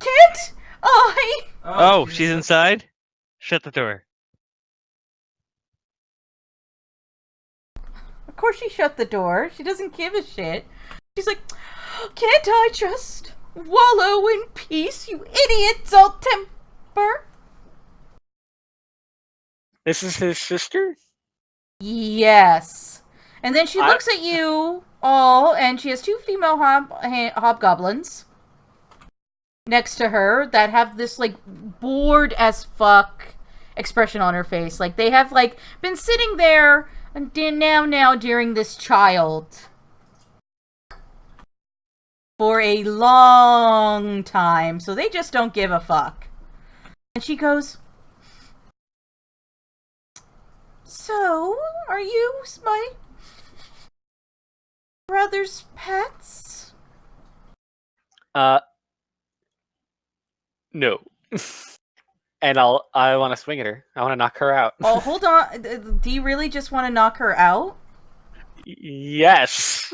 Can't I?" Oh, she's inside? Shut the door. Of course she shut the door. She doesn't give a shit. She's like, "Can't I just wallow in peace, you idiots all temper?" This is his sister? Yes. And then she looks at you all, and she has 2 female hobgoblins next to her that have this, like, bored as fuck expression on her face. Like, they have, like, been sitting there now during this child for a long time, so they just don't give a fuck. And she goes, "So, are you my brother's pets?" No. And I want to swing at her. I want to knock her out. Oh, hold on. Do you really just want to knock her out? Yes.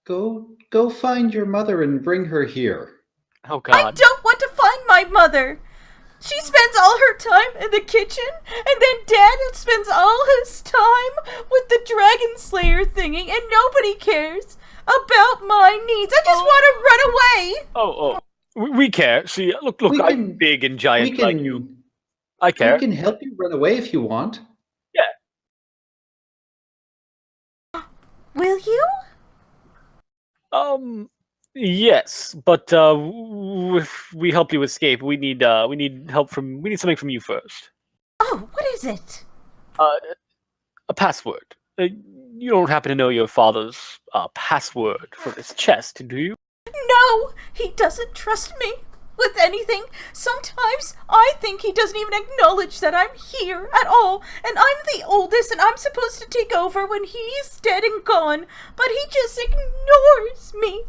Go find your mother and bring her here. Oh god. I don't want to find my mother. She spends all her time in the kitchen, and then Dad spends all his time with the Dragon Slayer thingy, and nobody cares about my needs. I just want to run away. Oh. We care. See, look, I'm big and giant like you. I care. We can help you run away if you want. Will you? Yes, but if we help you escape, we need something from you first. Oh, what is it? A password. You don't happen to know your father's password for this chest, do you? No, he doesn't trust me with anything. Sometimes I think he doesn't even acknowledge that I'm here at all, and I'm the oldest and I'm supposed to take over when he's dead and gone, but he just ignores me.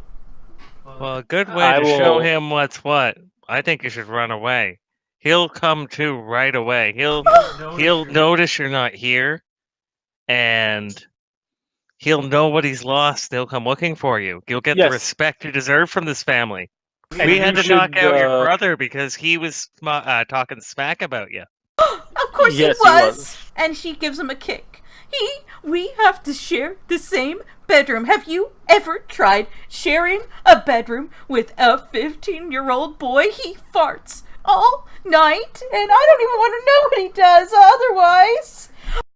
Well, a good way I to show will- him what's what. I think you should run away. He'll come to right away. He'll notice you're not here, and he'll know what he's lost. He'll come looking for you. You'll get the Yes. respect you deserve from this family. And We had you to knock should, out your brother because he was talking smack about you. Of course Yes, he he was. was. And she gives him a kick. We have to share the same bedroom. Have you ever tried sharing a bedroom with a 15-year-old boy? He farts all night, and I don't even want to know what he does otherwise.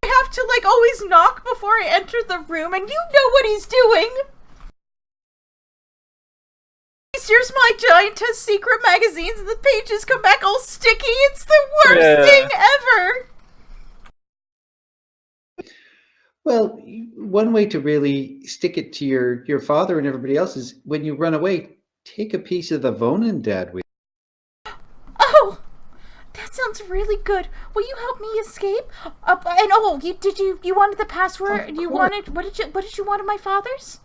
I have to, always knock before I enter the room, and you know what he's doing. Here's my giant secret magazines, and the pages come back all sticky. It's the worst thing ever. Well, one way to really stick it to your father and everybody else is when you run away, take a piece of the Vonin dad with you. Oh, that sounds really good. Will you help me escape? You wanted the password? Of You course. wanted what did you want of my father's?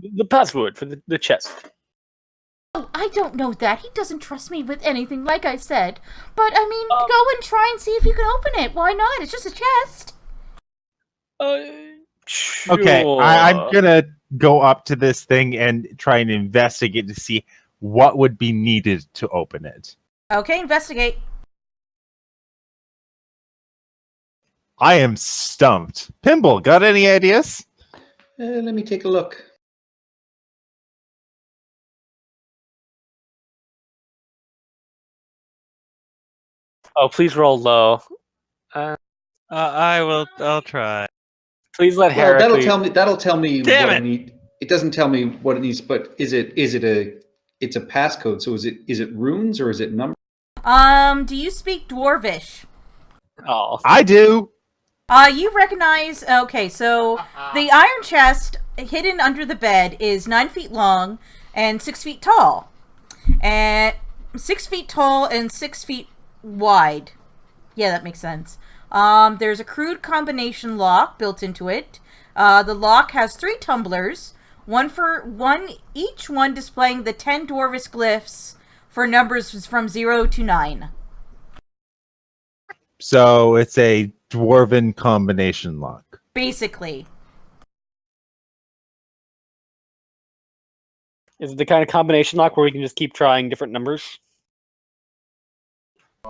The password for the chest. Oh, I don't know that. He doesn't trust me with anything, like I said. But I mean, go and try and see if you can open it. Why not? It's just a chest. Sure. Okay, I'm gonna go up to this thing and try and investigate to see what would be needed to open it. Okay, investigate. I am stumped. Pimble, got any ideas? Let me take a look. Oh, please roll low. I'll try. Please let Well, Heracles. that'll tell me Damn what it. I need. It doesn't tell me what it needs, but it's a passcode. So is it runes or is it numbers? Do you speak Dwarvish? Oh, I do. You recognize, okay, so the iron chest hidden under the bed is 9 feet long and 6 feet tall. And 6 feet tall and 6 feet wide. Yeah, that makes sense. There's a crude combination lock built into it. The lock has 3 tumblers, each one displaying the 10 Dwarvish glyphs for numbers from 0 to 9. So it's a dwarven combination lock. Basically. is it the kind of combination lock where we can just keep trying different numbers?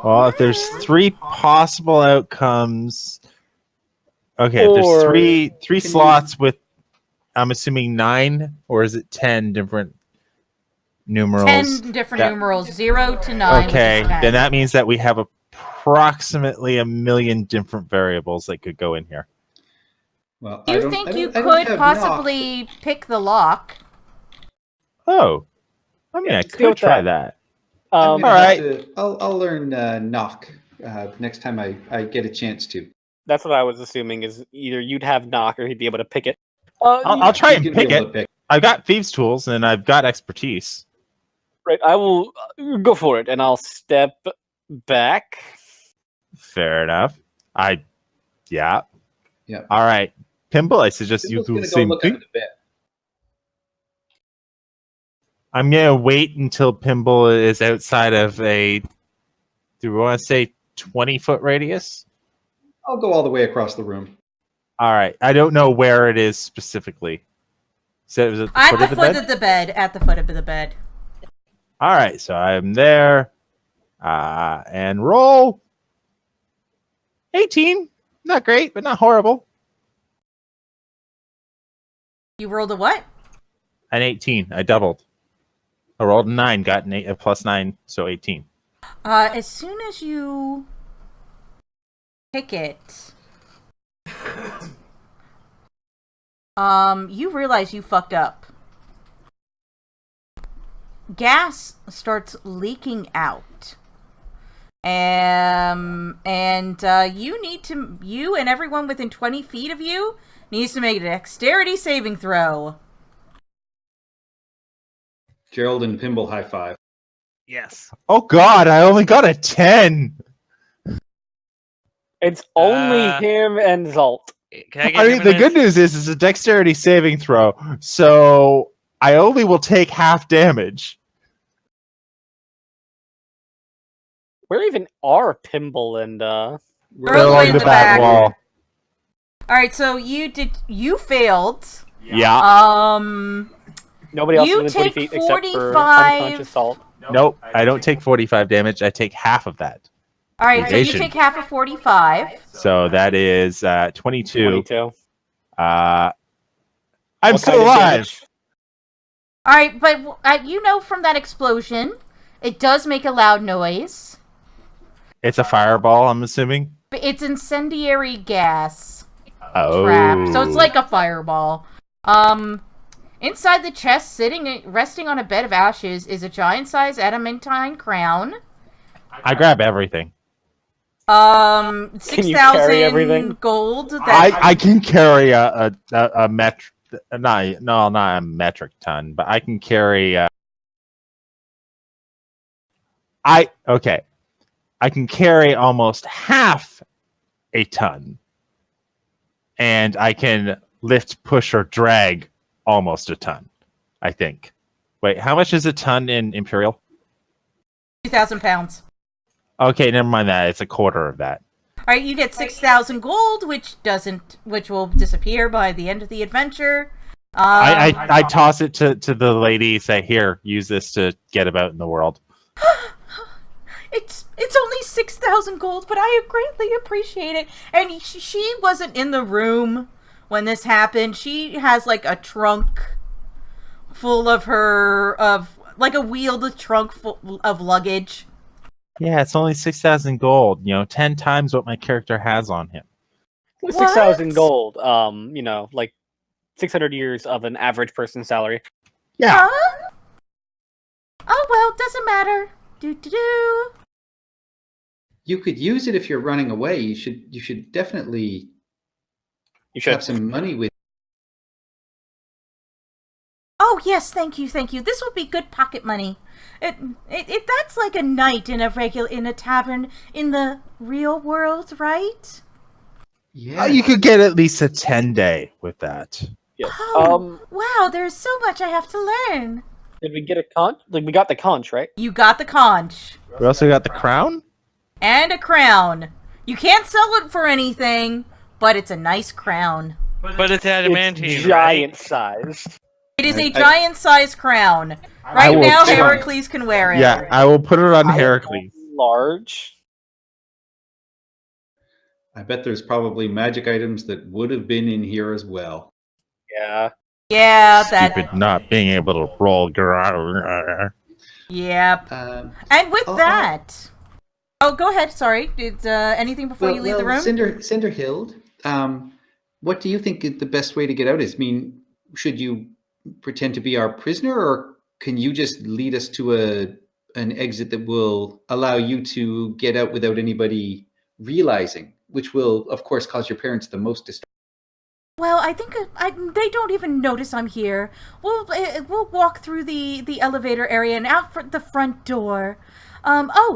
Well, if there's 3 possible outcomes, okay. If there's Or- three you- slots with, I'm assuming 9, or is it 10 different numerals? 10 different That- numerals, 0 to 9. Okay, which is 10. then that means that we have approximately 1 million different variables that could go in here. Well, Do I you don't- think I you don't- I don't could have possibly pick the lock? Oh, I mean, Yeah, I let's go could with try that. that. I'm Um, gonna all have right. to- I'll learn knock next time I get a chance to. That's what I was assuming. Is either you'd have knock or he'd be able to pick it. I'll try You and can pick be able it. to pick. I've got thieves' tools and I've got expertise. Right, I will go for it, and I'll step back. Fair enough. Yeah. Yeah. All right. Pimble, I suggest you Pimble's do the gonna go same look thing. under the bed. I'm going to wait until Pimble is outside of do we want to say 20-foot radius? I'll go all the way across the room. All right. I don't know where it is specifically. So it was at the At foot the of the foot bed? of the bed. At the foot of the bed. All right. So I'm there. And roll. 18. Not great, but not horrible. You rolled a what? An 18. I doubled. I rolled a 9, got a plus 9, so 18. As soon as you pick it, you realize you fucked up. Gas starts leaking out. You and everyone within 20 feet of you needs to make a dexterity saving throw. Gerald and Pimble high five. Yes. Oh God, I only got a 10. It's only him and Zalt. Can I get I him mean, the an good news is it's a dexterity saving throw, so I only will take half damage. Where even are Pimble and We're They're They're in along the the back back. wall. All right, so you failed. Yeah. nobody else You within 20 take feet except for 45. unconscious Zalt? Nope, I don't take 45 damage. I take half of that. All right, so you Evasion. take half of 45. So that is 22. 22. I'm What still kind of alive. damage? All right, but you know from that explosion, it does make a loud noise. It's a fireball, I'm assuming. But it's incendiary gas Oh. trap, so it's like a fireball. Inside the chest, resting on a bed of ashes, is a giant-sized adamantine crown. I grab everything. 6,000 gold. I can carry a metric. Not a metric ton, but I can carry. I can carry almost half a ton, and I can lift, push, or drag almost a ton. I think. Wait, how much is a ton in Imperial? 2,000 pounds. Okay, never mind that. It's a quarter of that. All right, you get 6,000 gold, which will disappear by the end of the adventure. I toss it to the lady. Say, here, use this to get about in the world. It's only 6,000 gold, but I greatly appreciate it. And she wasn't in the room when this happened. She has like a trunk full of like a wheeled trunk full of luggage. Yeah, it's only 6,000 gold. 10 times what my character has on him. 6,000 gold. Like 600 years of an average person's salary. Yeah. Huh? Oh well, doesn't matter. Do. You could use it if you're running away. You should definitely have some money with. Oh yes, thank you. This would be good pocket money. That's like a night in a tavern in the real world, right? Yeah. You could get at least a 10-day with that. Yes. Oh, wow, there's so much I have to learn. Did we get a conch? Like, we got the conch, right? You got the conch. We also got the crown? And a crown. You can't sell it for anything, but it's a nice crown. But it's adamantine, It's giant sized. It is a giant-sized crown. Right now, Heracles can wear it. Yeah, I will put it on Heracles. Large. I bet there's probably magic items that would have been in here as well. Yeah. Yeah, Stupid not being able to roll. Yep. And with that... Oh, go ahead. Sorry. Did anything before you leave the room? Cinderhild, what do you think the best way to get out is? I mean, should you pretend to be our prisoner, or can you just lead us to an exit that will allow you to get out without anybody realizing, which will, of course, cause your parents the most distress? Well, I think they don't even notice I'm here. We'll walk through the elevator area and out the front door.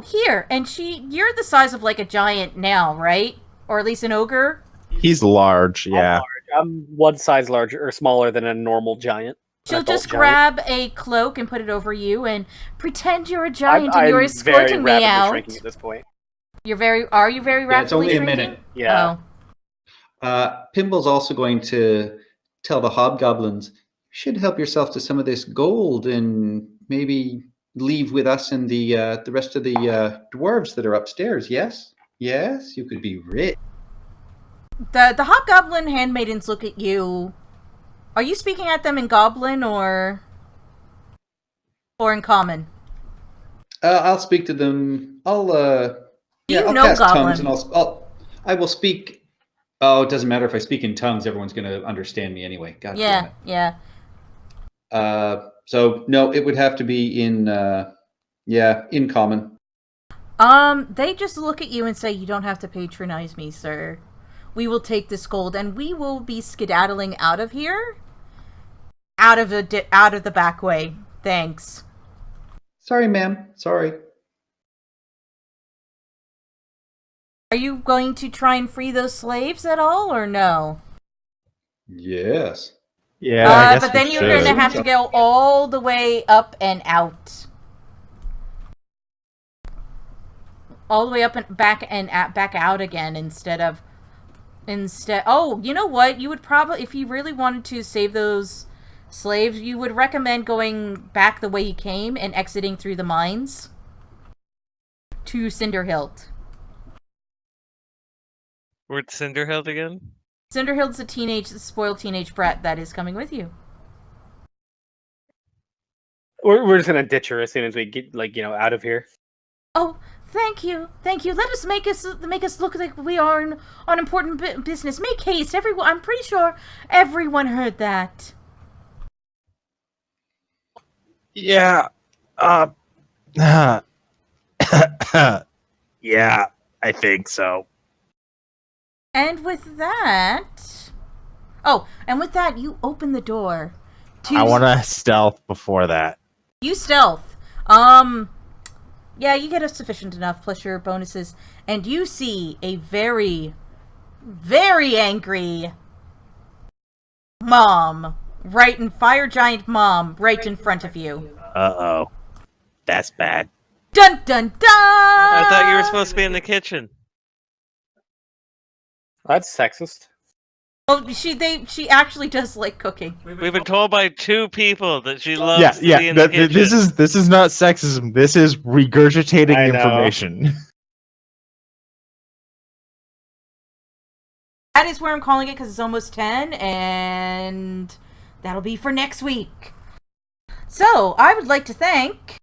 Here. And you're the size of like a giant now, right? Or at least an ogre? He's large, yeah. I'm one size larger or smaller than a normal giant. She'll just grab a cloak and put it over you and pretend you're a giant and you're escorting me out. Shrinking at this point. Are you very rapidly it's only shrinking? a minute. Yeah. Pimble's also going to tell the hobgoblins, you should help yourself to some of this gold and maybe leave with us and the rest of the dwarves that are upstairs. Yes, you could be rich. The hobgoblin handmaidens look at you. Are you speaking at them in goblin or in common? I'll speak to them. I'll know pass goblin. tongues, and I will speak. Oh, it doesn't matter if I speak in tongues. Everyone's going to understand me anyway. God damn it. Yeah. So no, it would have to be in common. They just look at you and say, "You don't have to patronize me, sir. We will take this gold, and we will be skedaddling out of here, out of the back way. Thanks." Sorry, ma'am. Sorry. Are you going to try and free those slaves at all, or no? Yes. Yeah, I guess but we then you're should. going to have to go all the way up and out. All the way up and back out again instead. Oh, you know what? You would probably, if you really wanted to save those slaves, you would recommend going back the way you came and exiting through the mines to Cinderhilt. Where's Cinderhilt again? Cinderhilt's a spoiled teenage brat that is coming with you. We're just gonna ditch her as soon as we get out of here. Oh, thank you. Let us make us look like we are on important business. Make haste, everyone. I'm pretty sure everyone heard that. Yeah. Yeah, I think so. And with that, you open the door. I want to stealth before that. You stealth. Yeah, you get a sufficient enough plus your bonuses, and you see a very, very angry fire giant mom right in front of you. Uh-oh. That's bad. Dun dun dun! I thought you were supposed to be in the kitchen. That's sexist. Oh, she actually does like cooking. We've been told by 2 people that she loves to be Yeah. in the kitchen. This is not sexism. This is regurgitating I know. information. That is where I'm calling it because it's almost 10, and that'll be for next week. So, I would like to thank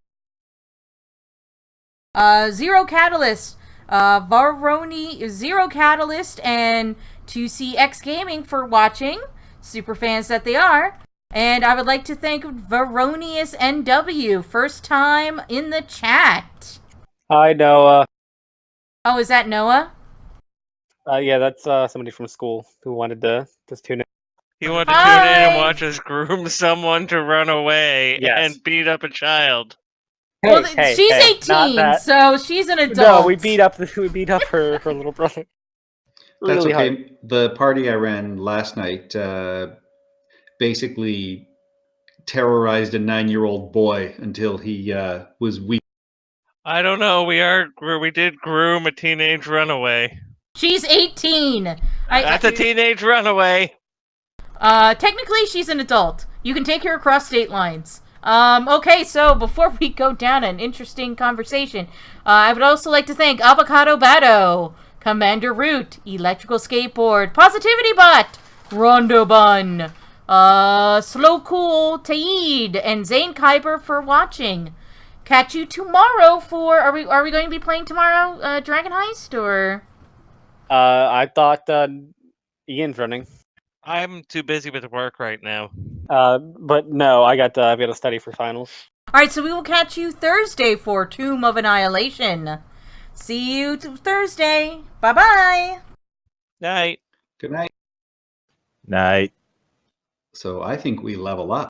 Zero Catalyst, Varoni, Zero Catalyst, and 2CX Gaming for watching, super fans that they are. And I would like to thank Varonius NW, first time in the chat. Hi, Noah. Oh, is that Noah? Yeah, that's somebody from school who wanted to just tune in. You want to tune in Hi! and watch us groom someone to run away Yes. and beat up a child. Well, she's 18, so she's an adult. No, we beat up her little brother. That's Really okay. hard. The party I ran last night basically terrorized a 9-year-old boy until he was weak. I don't know. We did groom a teenage runaway. She's 18. That's a teenage runaway. Technically, she's an adult. You can take her across state lines. Okay, so before we go down an interesting conversation, I would also like to thank Avocado Batto, Commander Root, Electrical Skateboard, Positivity Bot, Rondo Bun, Slow Cool, Taid, and Zane Kyber for watching. Catch you tomorrow for... Are we going to be playing tomorrow, Dragon Heist, or...? I thought Ian's running. I'm too busy with work right now. But no, I've got to study for finals. Alright, so we will catch you Thursday for Tomb of Annihilation. See you Thursday. Bye-bye. Night. Good night. Night. So I think we level up.